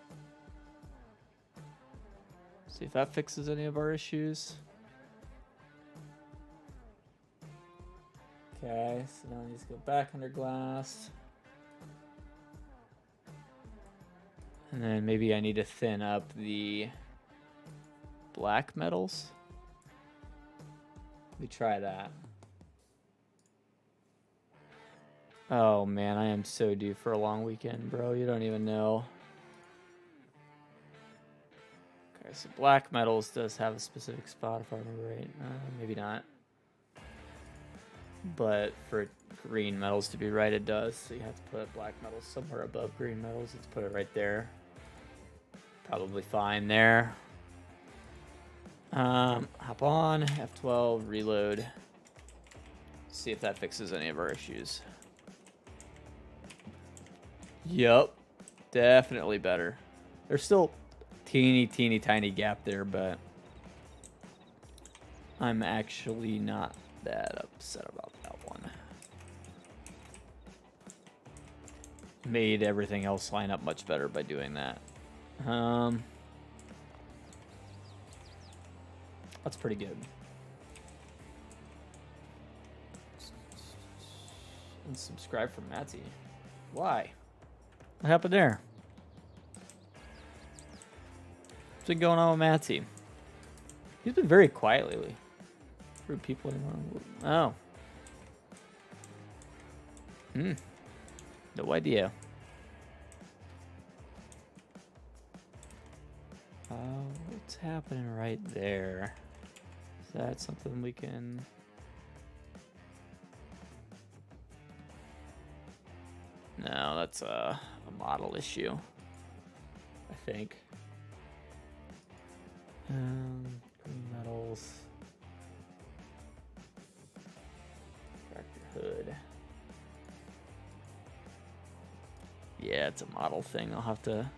See if that fixes any of our issues. Okay, so now I need to go back under glass. And then maybe I need to thin up the black metals. Let me try that. Oh man, I am so due for a long weekend, bro. You don't even know. Okay, so black metals does have a specific spot if I remember right. Maybe not. But for green metals to be right, it does. So you have to put black metals somewhere above green metals. Let's put it right there. Probably fine there. Hop on, F12, reload. See if that fixes any of our issues. Yup, definitely better. There's still teeny tiny gap there, but I'm actually not that upset about that one. Made everything else line up much better by doing that. That's pretty good. And subscribe for Matty. Why? What happened there? What's been going on with Matty? He's been very quiet lately. Rude people anymore. Oh. No idea. What's happening right there? Is that something we can... No, that's a model issue, I think. Green metals. Tractor hood. Yeah, it's a model thing. I'll have to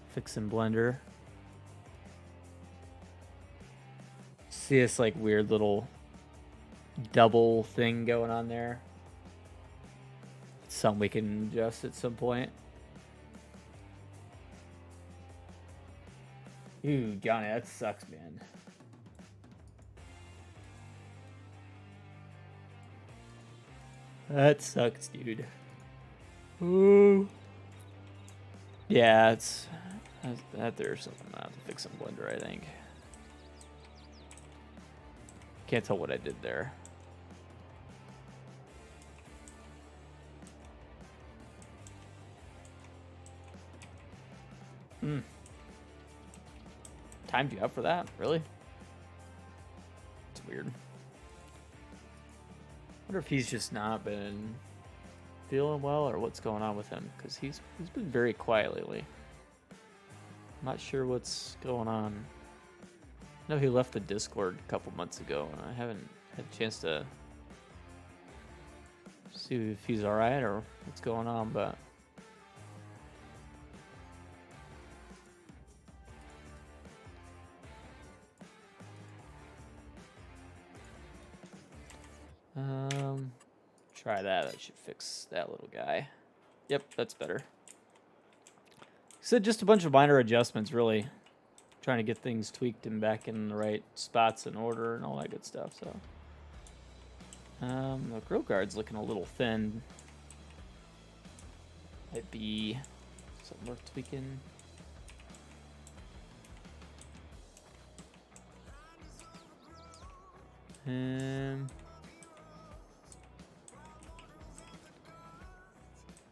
fix in Blender. See this like weird little double thing going on there. It's something we can adjust at some point. Ooh, Johnny, that sucks, man. That sucks, dude. Ooh. Yeah, it's that there's something I have to fix in Blender, I think. Can't tell what I did there. Timed you up for that? Really? It's weird. Wonder if he's just not been feeling well or what's going on with him, because he's been very quiet lately. I'm not sure what's going on. I know he left the Discord a couple months ago, and I haven't had a chance to see if he's alright or what's going on, but try that. That should fix that little guy. Yep, that's better. So just a bunch of minor adjustments, really. Trying to get things tweaked and back in the right spots and order and all that good stuff. So, the grill guard's looking a little thin. Might be something worth tweaking.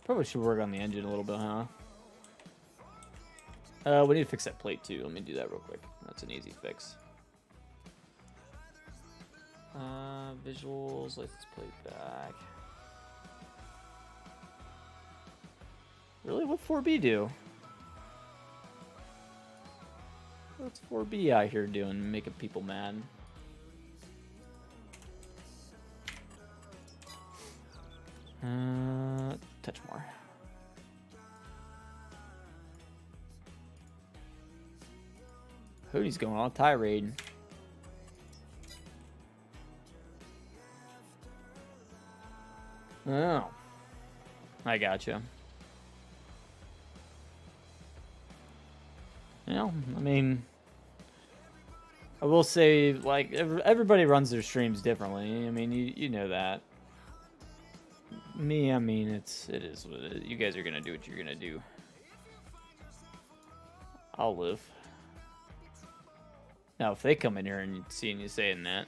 Probably should work on the engine a little bit, huh? We need to fix that plate too. Let me do that real quick. That's an easy fix. Visuals, license plate back. Really? What 4B do? What's 4B out here doing, making people mad? Touch more. Hoodie's going on a tirade. Oh, I gotcha. You know, I mean, I will say, like, everybody runs their streams differently. I mean, you know that. Me, I mean, it is what it is. You guys are gonna do what you're gonna do. I'll live. Now, if they come in here and seeing you saying that,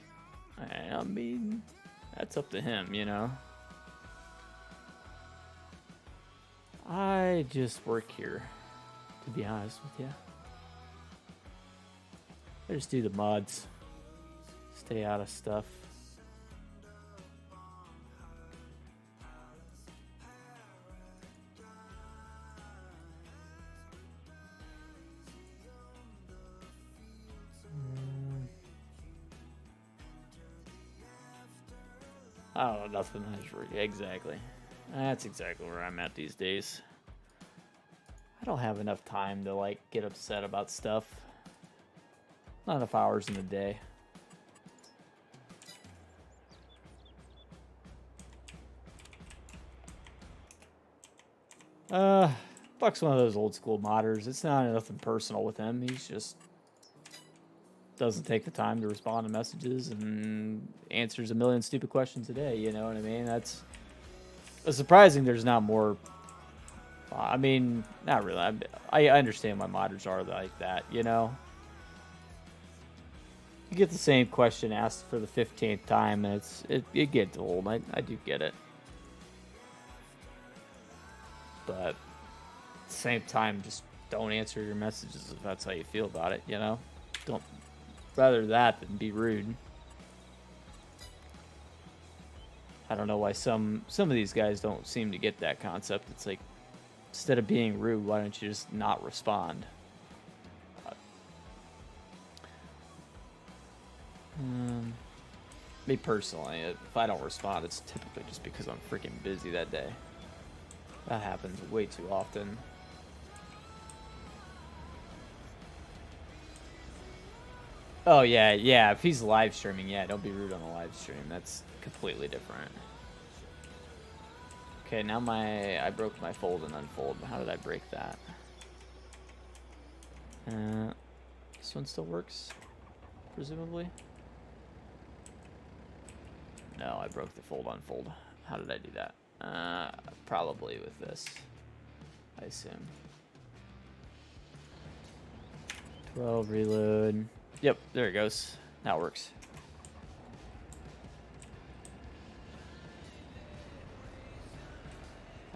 I mean, that's up to him, you know. I just work here, to be honest with you. I just do the mods. Stay out of stuff. Oh, nothing. Exactly. That's exactly where I'm at these days. I don't have enough time to like get upset about stuff. Not enough hours in the day. Buck's one of those old school modders. It's not nothing personal with him. He's just doesn't take the time to respond to messages and answers a million stupid questions a day. You know what I mean? That's surprising. There's not more. I mean, not really. I understand why modders are like that. You know, you get the same question asked for the 15th time, and it gets old. I do get it, but at the same time, just don't answer your messages if that's how you feel about it. You know, don't. Rather that than be rude. I don't know why some of these guys don't seem to get that concept. It's like, instead of being rude, why don't you just not respond? Me personally, if I don't respond, it's typically just because I'm freaking busy that day. That happens way too often. Oh, yeah, yeah. If he's live streaming, yeah, don't be rude on the live stream. That's completely different. Okay, now I broke my fold and unfold. How did I break that? This one still works, presumably. No, I broke the fold unfold. How did I do that? Probably with this, I assume. 12 reload. Yep, there it goes. That works.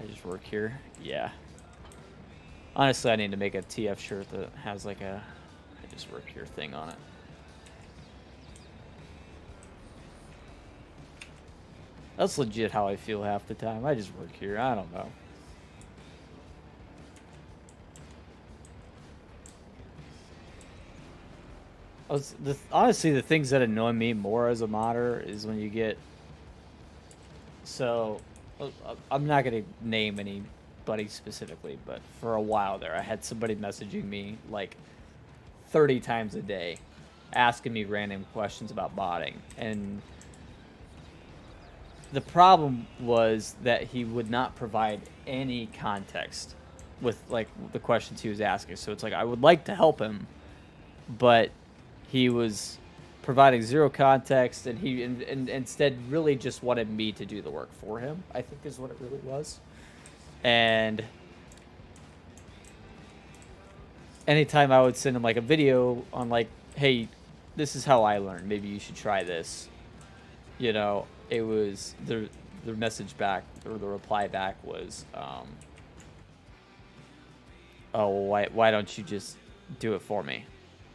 I just work here. Yeah. Honestly, I need to make a TF shirt that has like a I just work here thing on it. That's legit how I feel half the time. I just work here. I don't know. Honestly, the things that annoy me more as a modder is when you get... So, I'm not going to name anybody specifically, but for a while there, I had somebody messaging me like 30 times a day, asking me random questions about modding. And the problem was that he would not provide any context with like the questions he was asking. So it's like, I would like to help him, but he was providing zero context, and he instead really just wanted me to do the work for him, I think is what it really was. And anytime I would send him like a video on like, hey, this is how I learned, maybe you should try this, you know, it was the message back, or the reply back was, oh, why don't you just do it for me?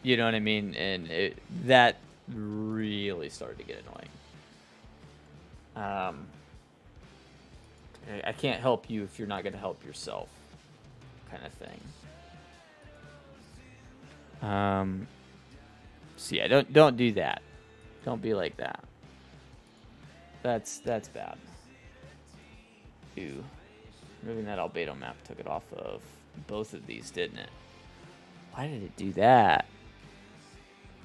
You know what I mean? And that really started to get annoying. I can't help you if you're not going to help yourself, kind of thing. So yeah, don't do that. Don't be like that. That's bad. Ooh, moving that albedo map took it off of both of these, didn't it? Why did it do that?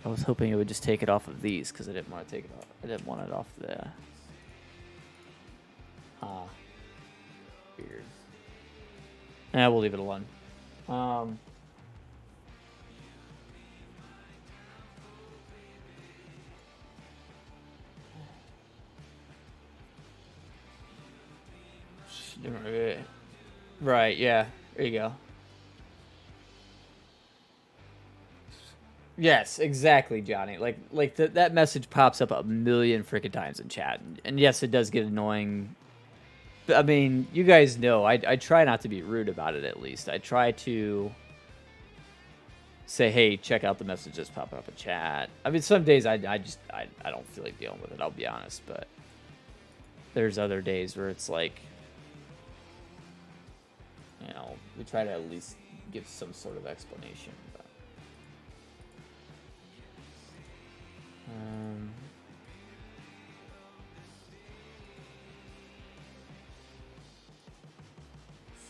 I was hoping it would just take it off of these because I didn't want to take it off. I didn't want it off the. Weird. We'll leave it alone. Right, yeah. There you go. Yes, exactly, Johnny. Like that message pops up a million freaking times in chat, and yes, it does get annoying. But, I mean, you guys know I try not to be rude about it. At least I try to say, hey, check out the messages popping up in chat. I mean, some days I don't feel like dealing with it. I'll be honest, but there's other days where it's like, you know, we try to at least give some sort of explanation. But,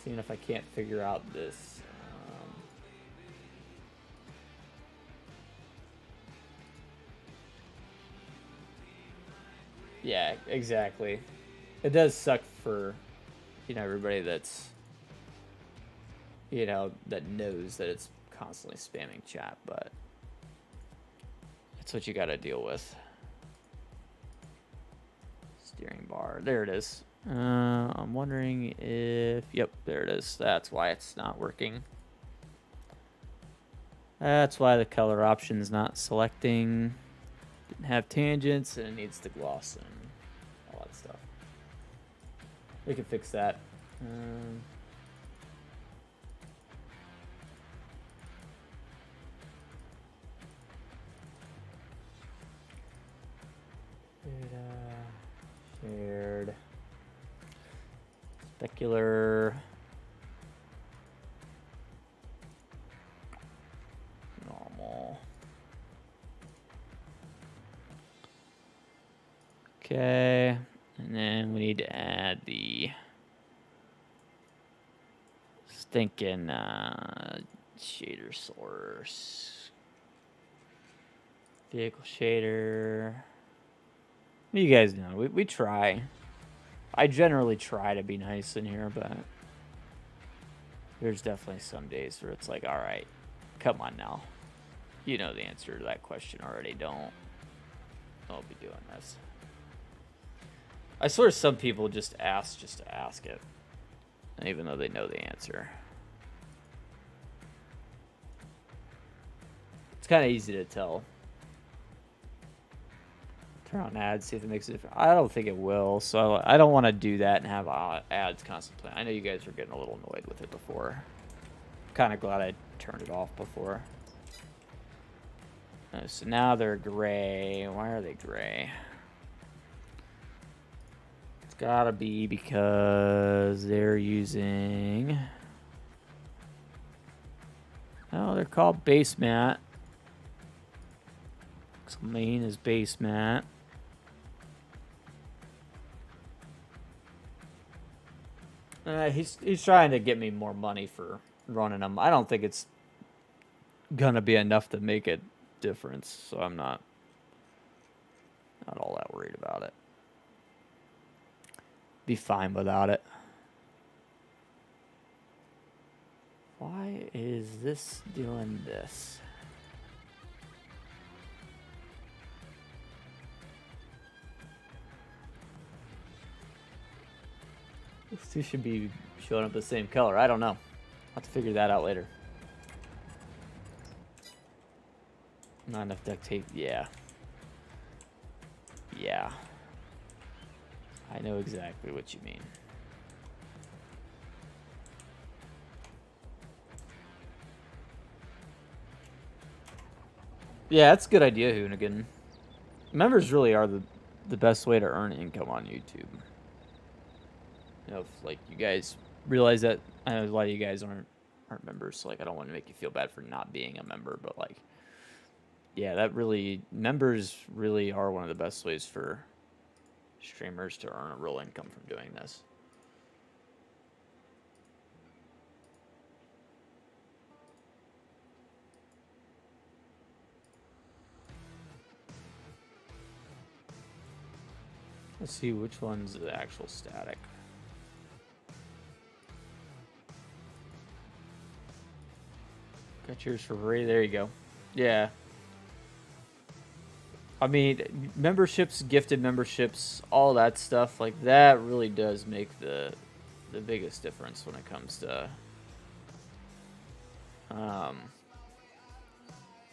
seeing if I can't figure out this. Yeah, exactly. It does suck for, you know, everybody that's, you know, that knows that it's constantly spamming chat, but it's what you got to deal with. Steering bar, there it is. I'm wondering if, yep, there it is. That's why it's not working. That's why the color option's not selecting. Didn't have tangents, and it needs to gloss and all that stuff. We can fix that. Shared. Specular. Normal. Okay. And then we need to add the stinking shader source. Vehicle shader. You guys know, we try. I generally try to be nice in here, but there's definitely some days where it's like, all right, come on now. You know the answer to that question already. Don't be doing this. I swear some people just ask it, even though they know the answer. It's kind of easy to tell. Turn on ads, see if it makes a difference. I don't think it will, so I don't want to do that and have ads constantly. I know you guys were getting a little annoyed with it before. I'm kind of glad I turned it off before. So now they're gray. Why are they gray? It's gotta be because they're using... Oh, they're called base mat. So main is base mat. He's trying to get me more money for running them. I don't think it's gonna be enough to make a difference, so I'm not all that worried about it. Be fine without it. Why is this doing this? These two should be showing up the same color. I don't know. I'll have to figure that out later. Not enough duct tape. Yeah. Yeah. I know exactly what you mean. Yeah, that's a good idea, Hoonigan. Members really are the best way to earn income on YouTube. You know, if, like, you guys realize that, I know a lot of you guys aren't members, so, like, I don't want to make you feel bad for not being a member, but, like, yeah, that really, members really are one of the best ways for streamers to earn a real income from doing this. Let's see which one's the actual static. Got yours for free. There you go. Yeah. I mean, memberships, gifted memberships, all that stuff, like that really does make the biggest difference when it comes to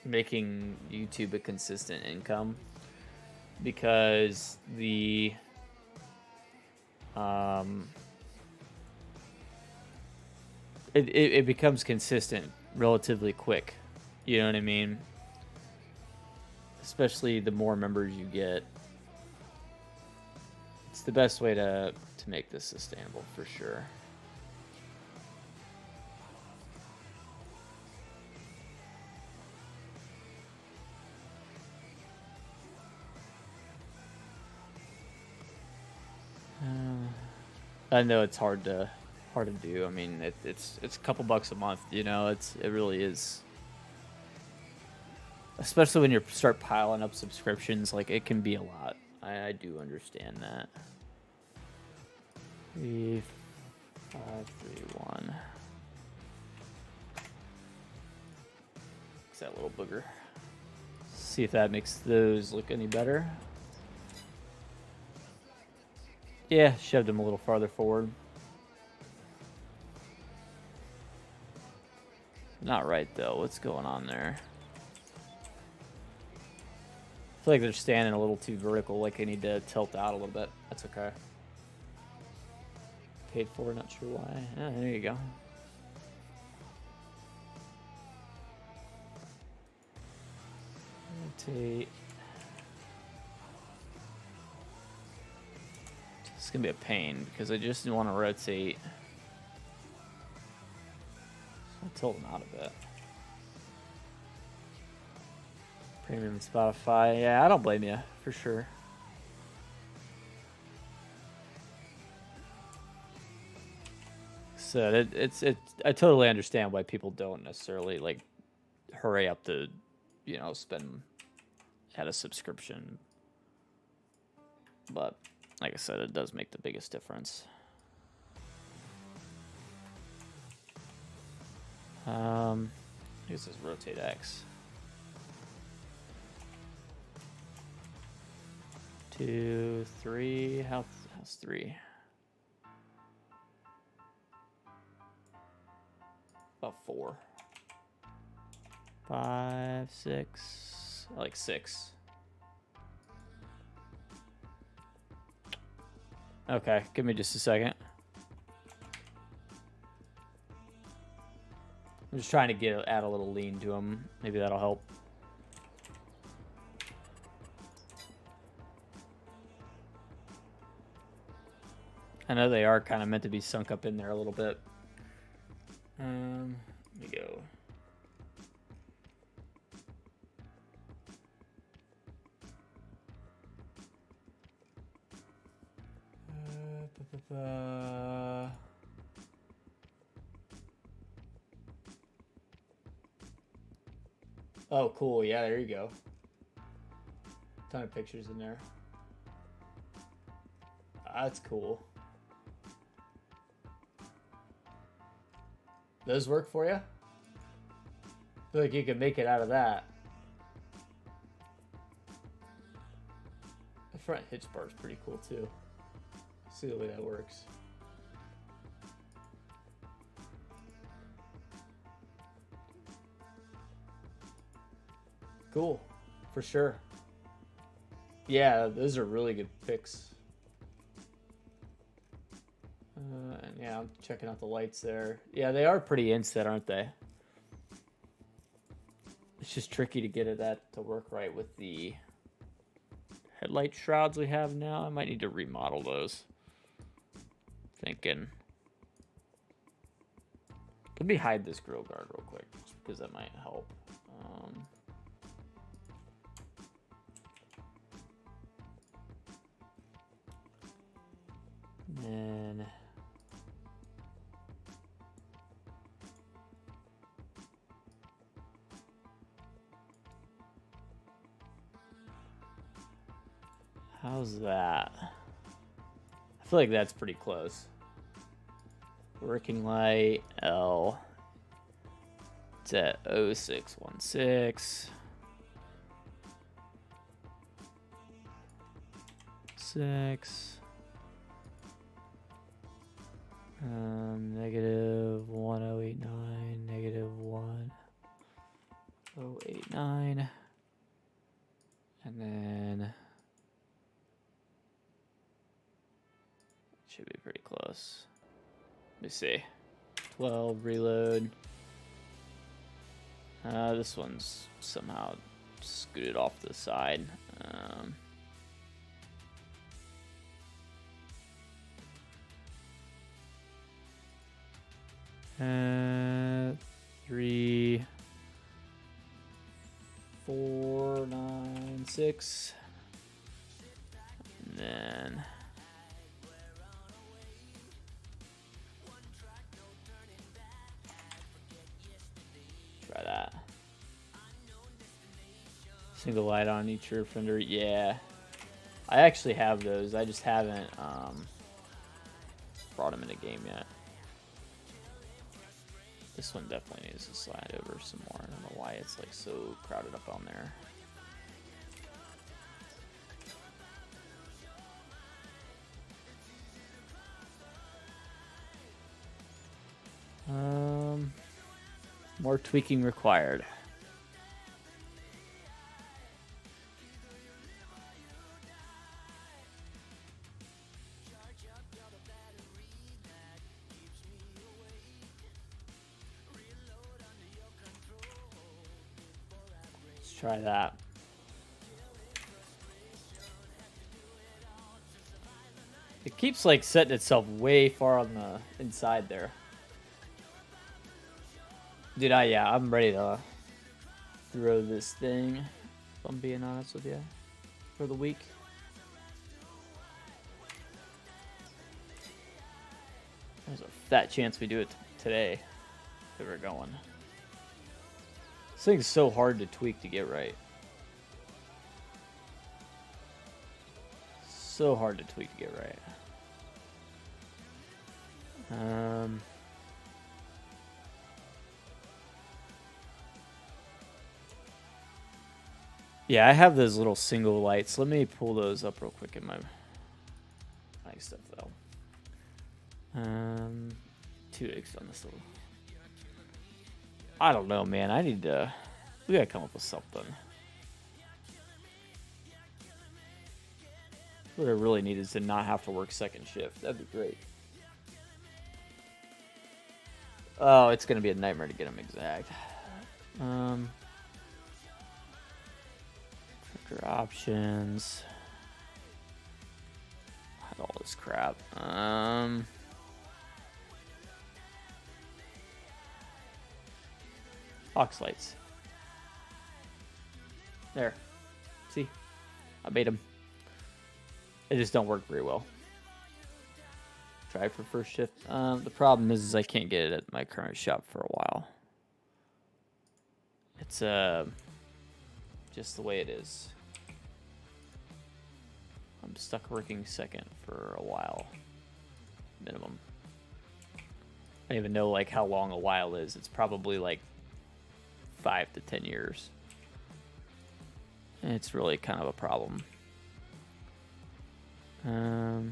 making YouTube a consistent income, because the it becomes consistent relatively quick. You know what I mean? Especially the more members you get. It's the best way to make this sustainable for sure. I know it's hard to do. I mean, it's a couple bucks a month. You know, it really is. Especially when you start piling up subscriptions, like it can be a lot. I do understand that. 3, 5, 3, 1. It's that little booger. See if that makes those look any better. Yeah, shoved them a little farther forward. Not right though. What's going on there? I feel like they're standing a little too vertical, like they need to tilt out a little bit. That's okay. Paid for, not sure why. Ah, there you go. Rotate. It's gonna be a pain because I just want to rotate. I'll tilt them out a bit. Premium Spotify. Yeah, I don't blame you for sure. So I totally understand why people don't necessarily like hurry up to, you know, spend at a subscription. But like I said, it does make the biggest difference. I guess this is rotate X. 2, 3. How's 3? About 4. 5, 6. I like 6. Okay, give me just a second. I'm just trying to add a little lean to them. Maybe that'll help. I know they are kind of meant to be sunk up in there a little bit. Let me go. Oh, cool. Yeah, there you go. Ton of pictures in there. That's cool. Those work for you? I feel like you can make it out of that. The front hitch bar is pretty cool too. See the way that works. Cool, for sure. Yeah, those are really good picks. And yeah, I'm checking out the lights there. Yeah, they are pretty inset, aren't they? It's just tricky to get that to work right with the headlight shrouds we have now. I might need to remodel those. Thinking. Let me hide this grill guard real quick, just because that might help. And how's that? I feel like that's pretty close. Working light L. It's at 0616. 6. -1089, -1089. 9. And then should be pretty close. Let me see. 12 reload. This one's somehow scooted off to the side. 3, 4, 9, 6. And then try that. Single light on each rear fender. Yeah. I actually have those. I just haven't brought them in a game yet. This one definitely needs to slide over some more. I don't know why it's like so crowded up on there. More tweaking required. Let's try that. It keeps like setting itself way far on the inside there. Dude, I'm ready to throw this thing, if I'm being honest with you, for the week. There's a fat chance we do it today, if we're going. This thing's so hard to tweak to get right. So hard to tweak to get right. Yeah, I have those little single lights. Let me pull those up real quick in my stuff though. 2x on this little. I don't know, man. We gotta come up with something. What I really need is to not have to work second shift. That'd be great. Oh, it's gonna be a nightmare to get them exact. Options. All this crap. Box lights. There. See? I made them. They just don't work very well. Try for first shift. The problem is I can't get it at my current shop for a while. It's just the way it is. I'm stuck working second for a while, minimum. I don't even know like how long a while is. It's probably like 5 to 10 years. And it's really kind of a problem. Let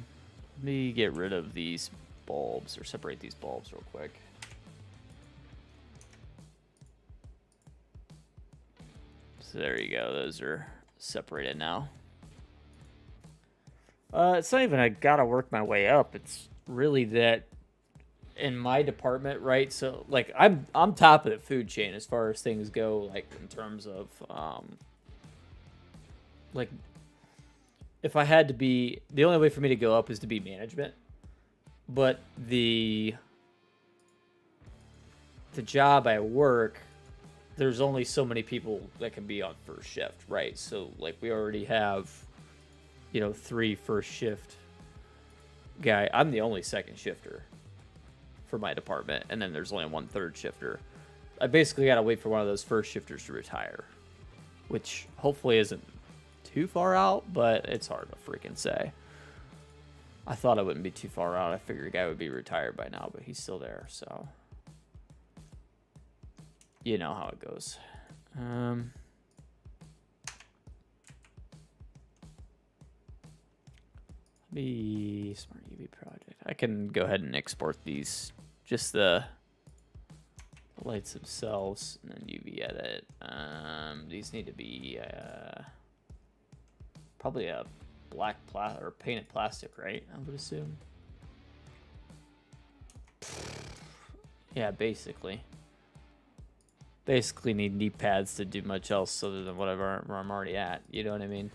me get rid of these bulbs or separate these bulbs real quick. So there you go. Those are separated now. It's not even I gotta work my way up. It's really that in my department, right? So like I'm top of the food chain as far as things go, like in terms of like if I had to be, the only way for me to go up is to be management. But the job I work, there's only so many people that can be on first shift, right? So like we already have, 3 first shift guy. I'm the only second shifter for my department, and then there's only 1 third shifter. I basically got to wait for one of those first shifters to retire, which hopefully isn't too far out, but it's hard to freaking say. I thought it wouldn't be too far out. I figured a guy would be retired by now, but he's still there, so you know how it goes. Be Smart UV project. I can go ahead and export these, just the lights themselves, and then UV edit. These need to be probably a black or painted plastic, right? I would assume. Yeah, basically. Basically need knee pads to do much else other than whatever I'm already at. You know what I mean?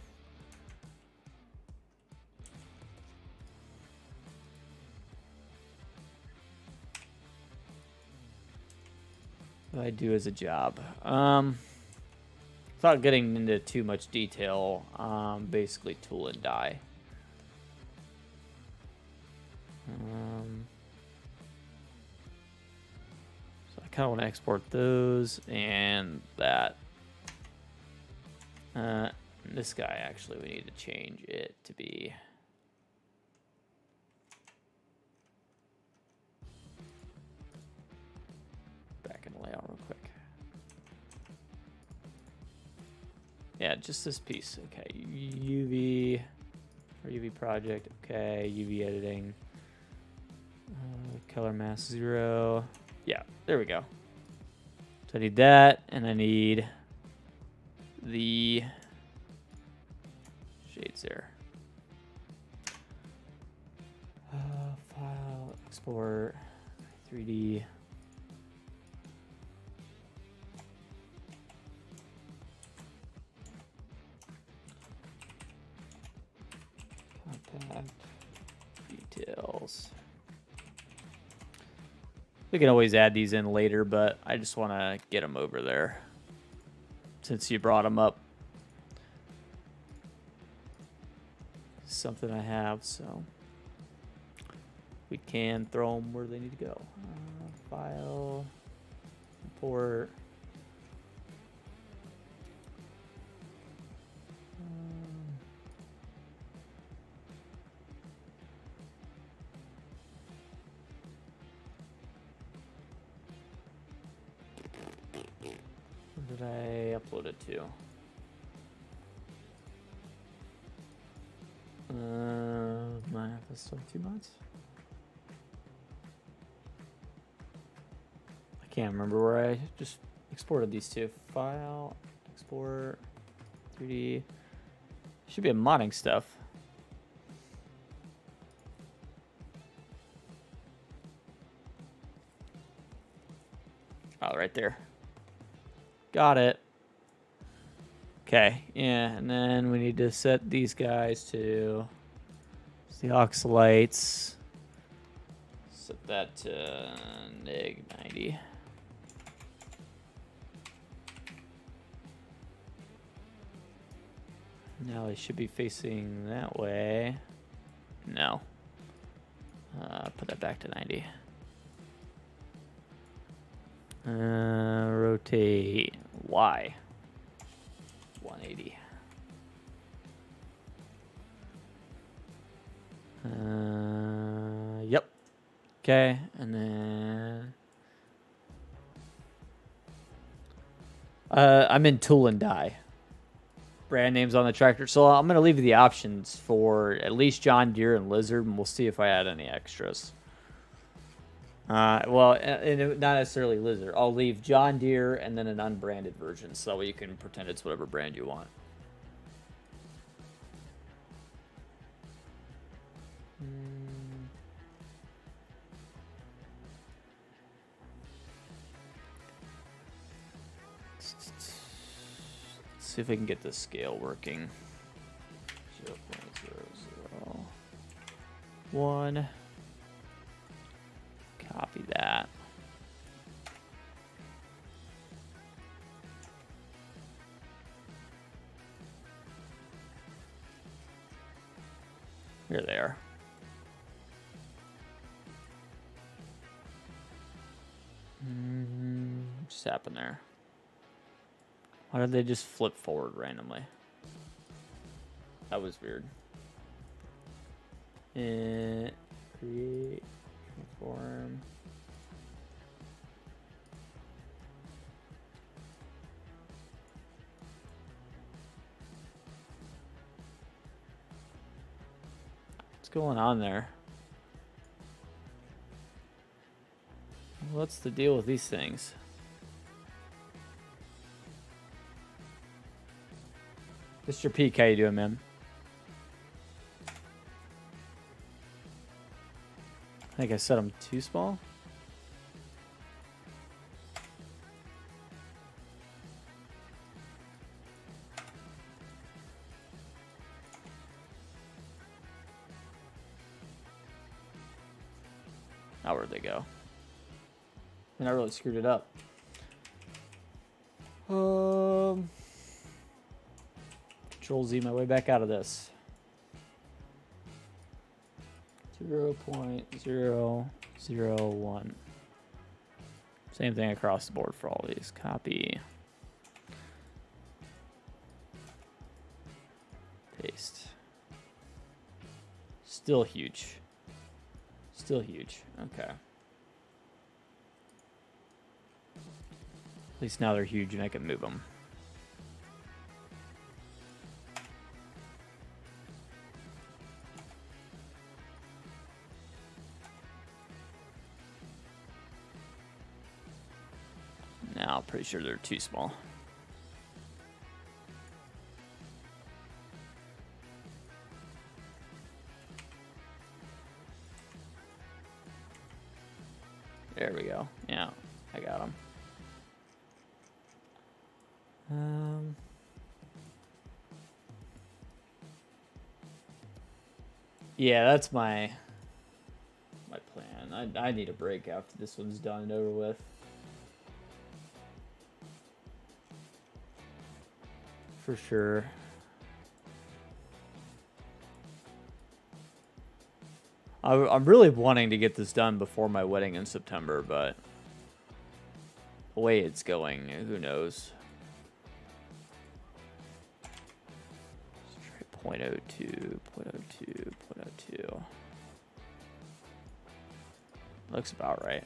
What I do as a job. Without getting into too much detail, basically tool and die. So I kind of want to export those and that. This guy, actually, we need to change it to be... Back in the layout real quick. Yeah, just this piece. Okay, UV or UV project. Okay, UV editing. Color mask 0. Yeah, there we go. So I need that, and I need the shades there. File, export, 3D. Compact details. We can always add these in later, but I just want to get them over there since you brought them up. Something I have, so we can throw them where they need to go. File, import. Where did I upload it to? Might have to start 2 months. I can't remember where I just exported these two. File, export, 3D. Should be a modding stuff. Oh, right there. Got it. Okay, yeah, and then we need to set these guys to the oxalites. Set that to -90. Now they should be facing that way. No. Put that back to 90. Rotate Y. 180. Yep. Okay, and then I'm in tool and die. Brand names on the tractor, so I'm gonna leave you the options for at least John Deere and Lizard, and we'll see if I add any extras. Well, and not necessarily Lizard. I'll leave John Deere and then an unbranded version, so that way you can pretend it's whatever brand you want. Let's see if I can get the scale working. 0.001. Copy that. Here they are. What just happened there? Why did they just flip forward randomly? That was weird. Create, transform. What's going on there? What's the deal with these things? Mr. Peak, how you doing, man? I think I set him too small. Now where'd they go? And I really screwed it up. Control Z my way back out of this. 0.001. Same thing across the board for all these. Copy. Paste. Still huge. Still huge. Okay. At least now they're huge and I can move them. Now I'm pretty sure they're too small. There we go. Yeah, I got them. Yeah, that's my plan. I need a break after this one's done and over with. For sure. I'm really wanting to get this done before my wedding in September, but the way it's going, who knows? Let's try 0.02, 0.02, 0.02. Looks about right.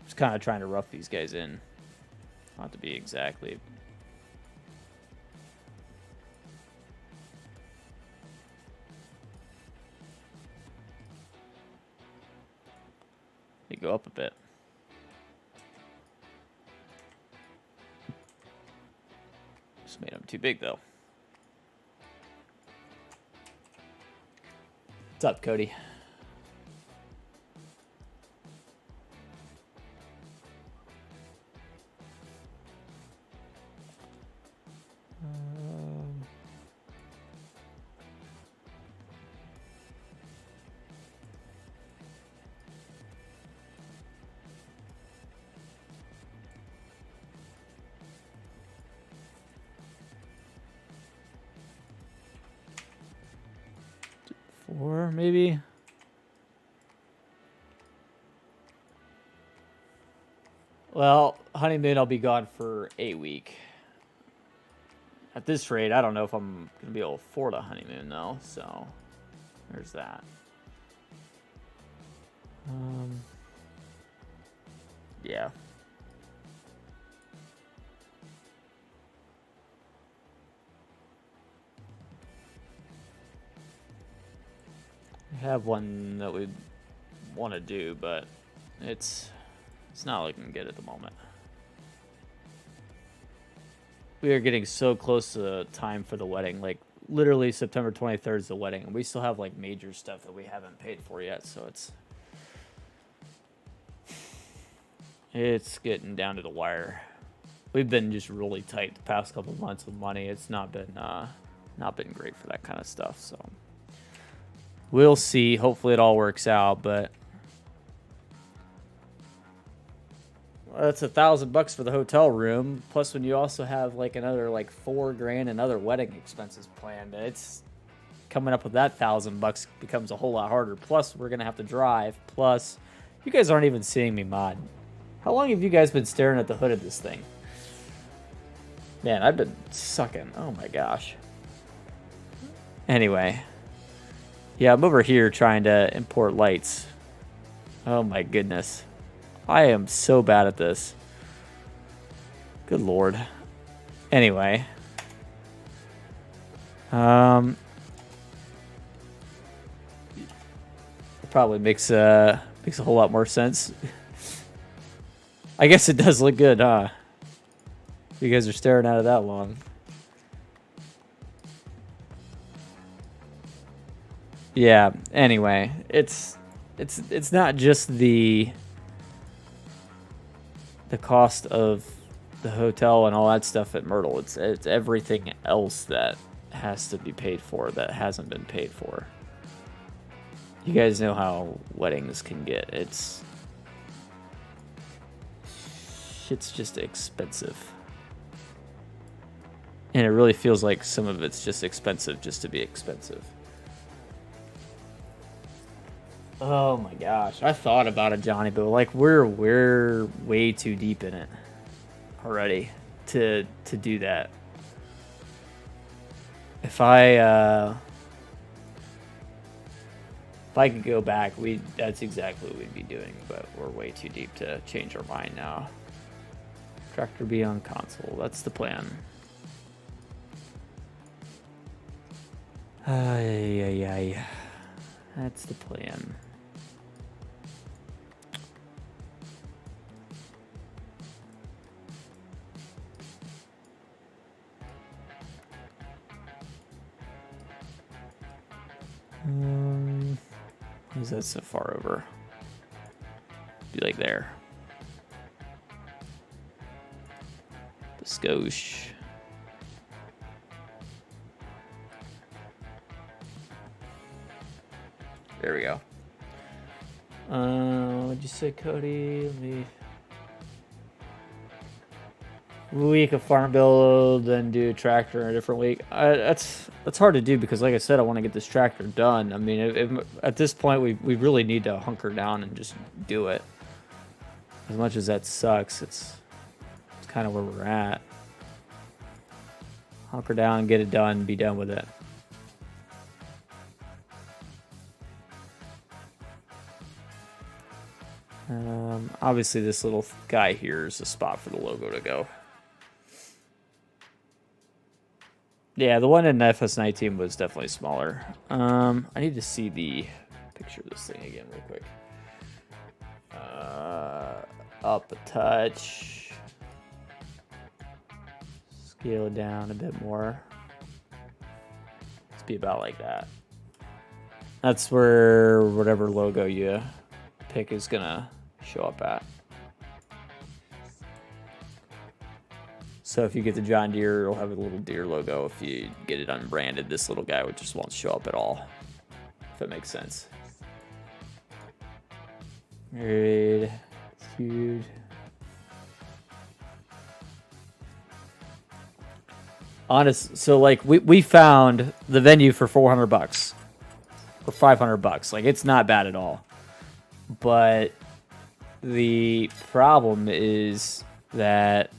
Just kind of trying to rough these guys in. Not to be exactly. They go up a bit. Just made them too big though. What's up, Cody? Four, maybe. Well, honeymoon, I'll be gone for a week. At this rate, I don't know if I'm gonna be able to afford a honeymoon though. So, there's that. Yeah. I have one that we want to do, but it's not looking good at the moment. We are getting so close to the time for the wedding. Like literally September 23rd is the wedding, and we still have like major stuff that we haven't paid for yet. So it's getting down to the wire. We've been just really tight the past couple of months with money. It's not been great for that kind of stuff. So. We'll see. Hopefully it all works out, but that's $1,000 for the hotel room. Plus, when you also have like another like $4,000 and other wedding expenses planned, it's coming up with that $1,000 becomes a whole lot harder. Plus, we're gonna have to drive. Plus, you guys aren't even seeing me mod. How long have you guys been staring at the hood of this thing? Man, I've been sucking. Oh my gosh. Anyway. Yeah, I'm over here trying to import lights. Oh my goodness. I am so bad at this. Good lord. Anyway. Probably makes a whole lot more sense. I guess it does look good, huh? You guys are staring at it that long. Yeah, anyway, it's not just the cost of the hotel and all that stuff at Myrtle. It's everything else that has to be paid for that hasn't been paid for. You guys know how weddings can get. Shit's just expensive. And it really feels like some of it's just expensive just to be expensive. Oh my gosh, I thought about it, Johnny, but like we're way too deep in it already to do that. If I could go back, that's exactly what we'd be doing, but we're way too deep to change our mind now. Tractor be on console, that's the plan. Ay. That's the plan. Is that so far over? Be like there. The skosh. There we go. What'd you say, Cody? Week of farm build, then do a tractor in a different week. That's hard to do because, like I said, I want to get this tractor done. I mean, at this point, we really need to hunker down and just do it. As much as that sucks, it's kind of where we're at. Hunker down, get it done, be done with it. Obviously, this little guy here is a spot for the logo to go. Yeah, the one in FS19 was definitely smaller. I need to see the picture of this thing again real quick. Up a touch. Scale it down a bit more. Let's be about like that. That's where whatever logo you pick is gonna show up at. So if you get the John Deere, it'll have a little Deere logo. If you get it unbranded, this little guy just won't show up at all. If that makes sense. Alright, huge. Honest, so like we found the venue for $400 or $500. Like it's not bad at all. But the problem is that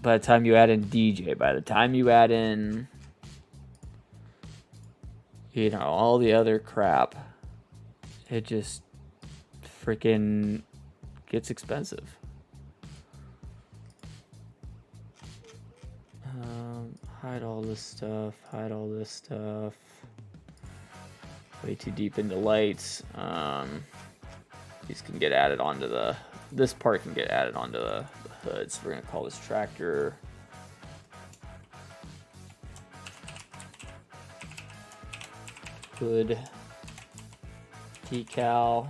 by the time you add in DJ, by the time you add in, you know, all the other crap, it just freaking gets expensive. Hide all this stuff, hide all this stuff. Way too deep into lights. These can get added onto this part can get added onto the hood. So we're gonna call this tractor. Hood. Decal.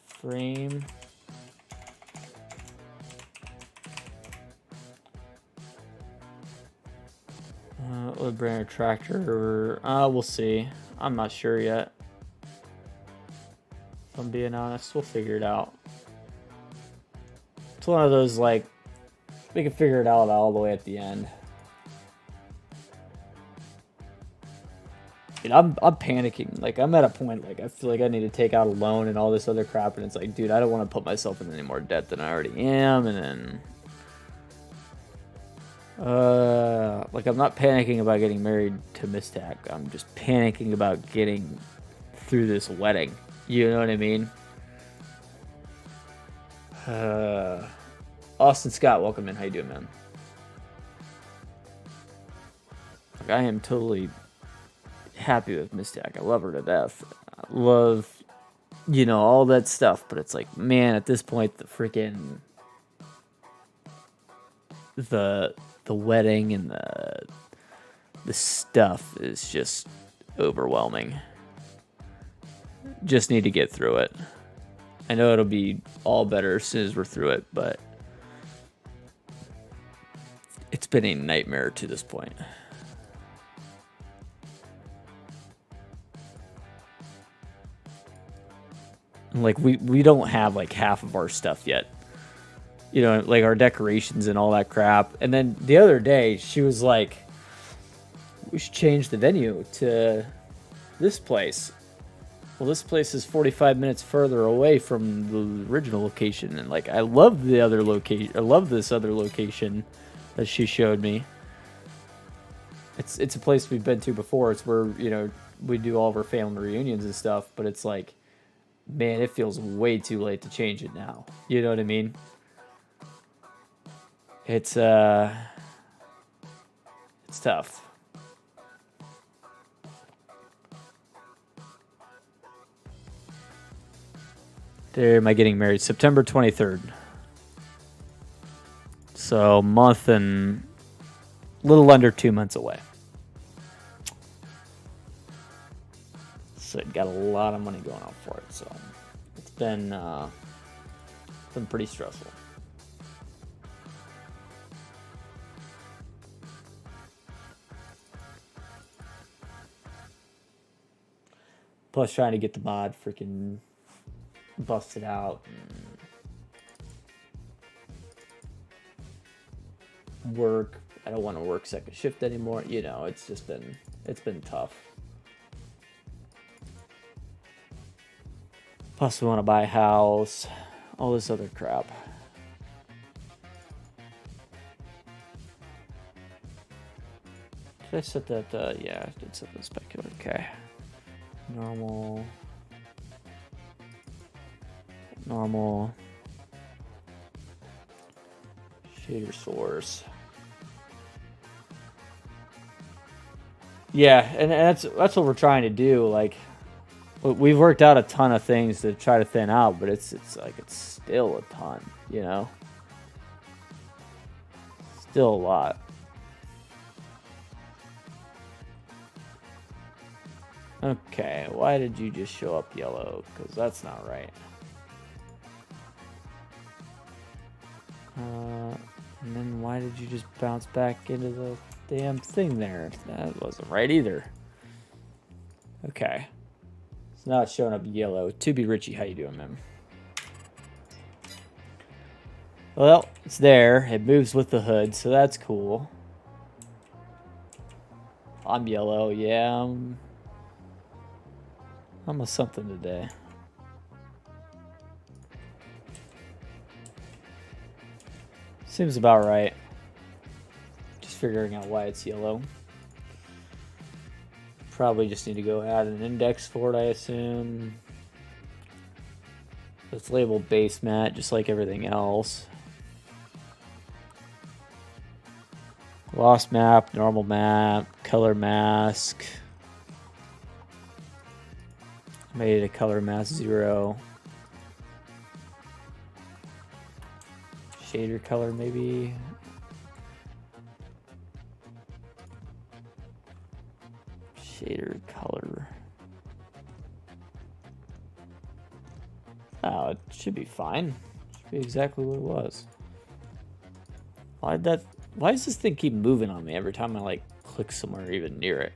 Frame. Would bring a tractor. We'll see. I'm not sure yet. If I'm being honest, we'll figure it out. It's one of those like we can figure it out all the way at the end. Dude, I'm panicking. Like I'm at a point like I feel like I need to take out a loan and all this other crap, and it's like, dude, I don't want to put myself in any more debt than I already am, and then. Like I'm not panicking about getting married to Miss Tack. I'm just panicking about getting through this wedding. You know what I mean? Austin Scott, welcome in. How you doing, man? Like I am totally happy with Miss Tack. I love her to death. I love you know, all that stuff. But it's like, man, at this point, the freaking the wedding and the stuff is just overwhelming. Just need to get through it. I know it'll be all better as soon as we're through it, but it's been a nightmare to this point. Like we don't have like half of our stuff yet. You know, like our decorations and all that crap. And then the other day she was like, we should change the venue to this place. Well, this place is 45 minutes further away from the original location, and like I love the other location. I love this other location that she showed me. It's a place we've been to before. It's where, you know, we do all of our family reunions and stuff, but it's like, man, it feels way too late to change it now. You know what I mean? It's tough. There, am I getting married? September 23rd. So, month and a little under 2 months away. So, it got a lot of money going on for it. So, it's been pretty stressful. Plus, trying to get the mod freaking busted out. Work. I don't want to work second shift anymore. You know, it's been tough. Plus, we want to buy a house. All this other crap. Did I set that? Yeah, I did set the specular. Okay. Normal. Shader source. Yeah, and that's what we're trying to do. Like, we've worked out a ton of things to try to thin out, but it's still a ton, you know. Still a lot. Okay, why did you just show up yellow? Because that's not right. And then why did you just bounce back into the damn thing there? That wasn't right either. Okay. So now it's showing up yellow. To be Richie, how you doing, man? Well, it's there. It moves with the hood, so that's cool. I'm yellow, yeah. I'm a something today. Seems about right. Just figuring out why it's yellow. Probably just need to go add an index for it, I assume. It's labeled base mat, just like everything else. Lost map, normal map, color mask. Made it a color mask 0. Shader color maybe. Shader color. Oh, it should be fine. Should be exactly what it was. Why does this thing keep moving on me every time I like click somewhere even near it?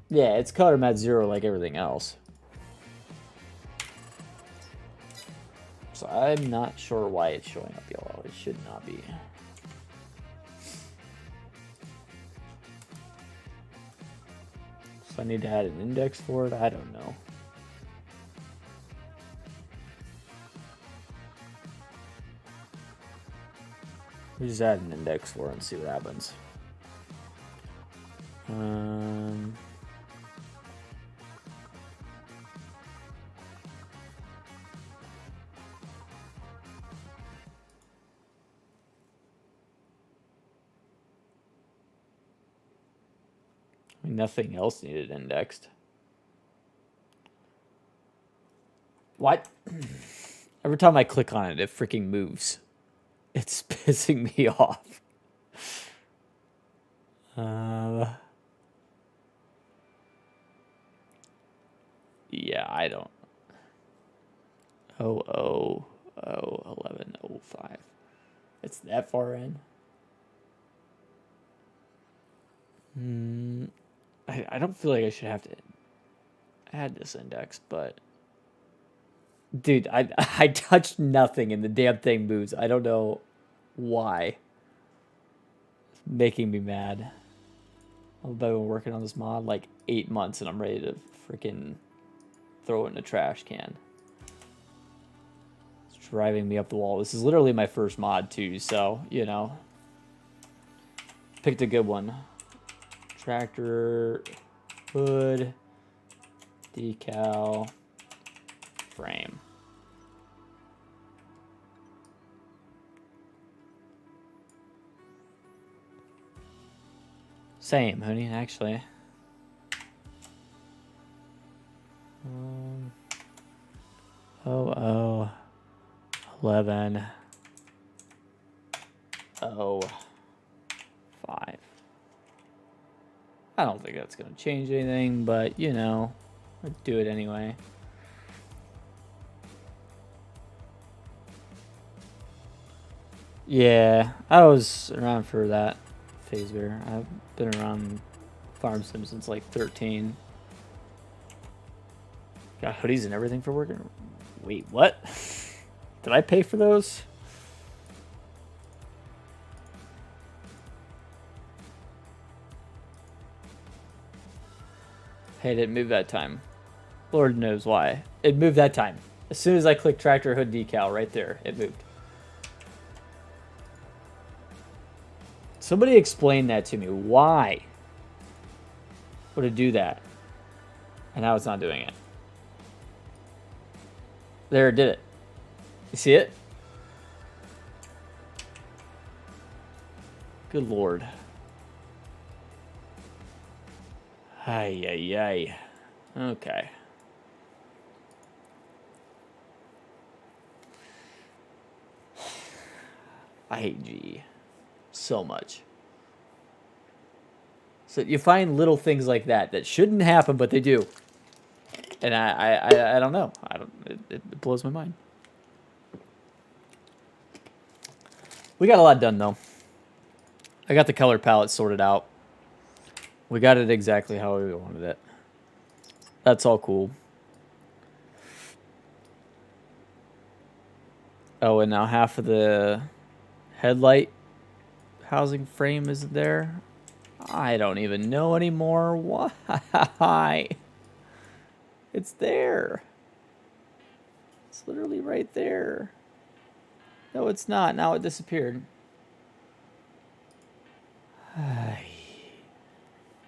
Yeah, it's color mat 0 like everything else. So I'm not sure why it's showing up yellow. It should not be. So I need to add an index for it? I don't know. We just add an index for it and see what happens. Nothing else needed indexed. What? Every time I click on it, it freaking moves. It's pissing me off. Yeah, I don't. 1105. It's that far in. I don't feel like I should have to add this index, but dude, I touched nothing and the damn thing moves. I don't know why. It's making me mad. I've been working on this mod like 8 months and I'm ready to freaking throw it in a trash can. It's driving me up the wall. This is literally my first mod too, so, you know. Picked a good one. Tractor, hood, decal, frame. Same, honey, actually. 1105. I don't think that's going to change anything, but, you know, I'd do it anyway. Yeah, I was around for that phase bear. I've been around Farm Sim since like 13. Got hoodies and everything for working. Wait, what? Did I pay for those? Hey, it didn't move that time. Lord knows why. It moved that time. As soon as I clicked tractor hood decal right there, it moved. Somebody explain that to me. Why would it do that? And now it's not doing it. There, it did it. You see it? Good Lord. Ay, ay, ay. Okay. I hate GE so much. So you find little things like that that shouldn't happen, but they do. And I don't know. It blows my mind. We got a lot done, though. I got the color palette sorted out. We got it exactly how we wanted it. That's all cool. Oh, and now half of the headlight housing frame isn't there. I don't even know anymore why. It's there. It's literally right there. No, it's not. Now it disappeared.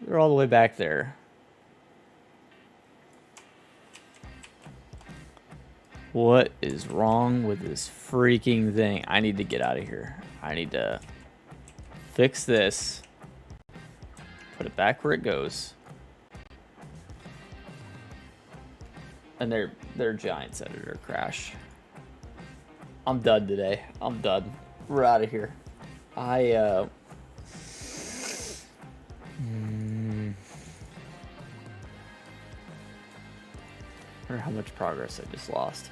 They're all the way back there. What is wrong with this freaking thing? I need to get out of here. I need to fix this. Put it back where it goes. And their Giants editor crash. I'm done today. I'm done. We're out of here. I wonder how much progress I just lost.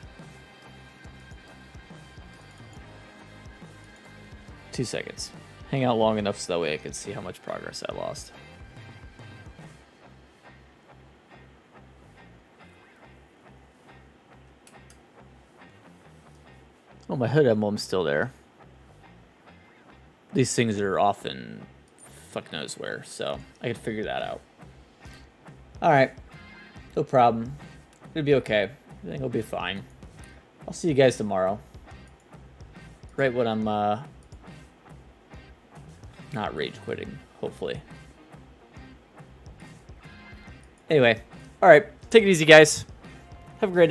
2 seconds. Hang out long enough so that way I can see how much progress I lost. Oh, my hood emblem's still there. These things are often fuck knows where, so I could figure that out. Alright. No problem. It'll be okay. Everything will be fine. I'll see you guys tomorrow. Right when I'm not rage quitting, hopefully. Anyway. Alright. Take it easy, guys. Have a great night.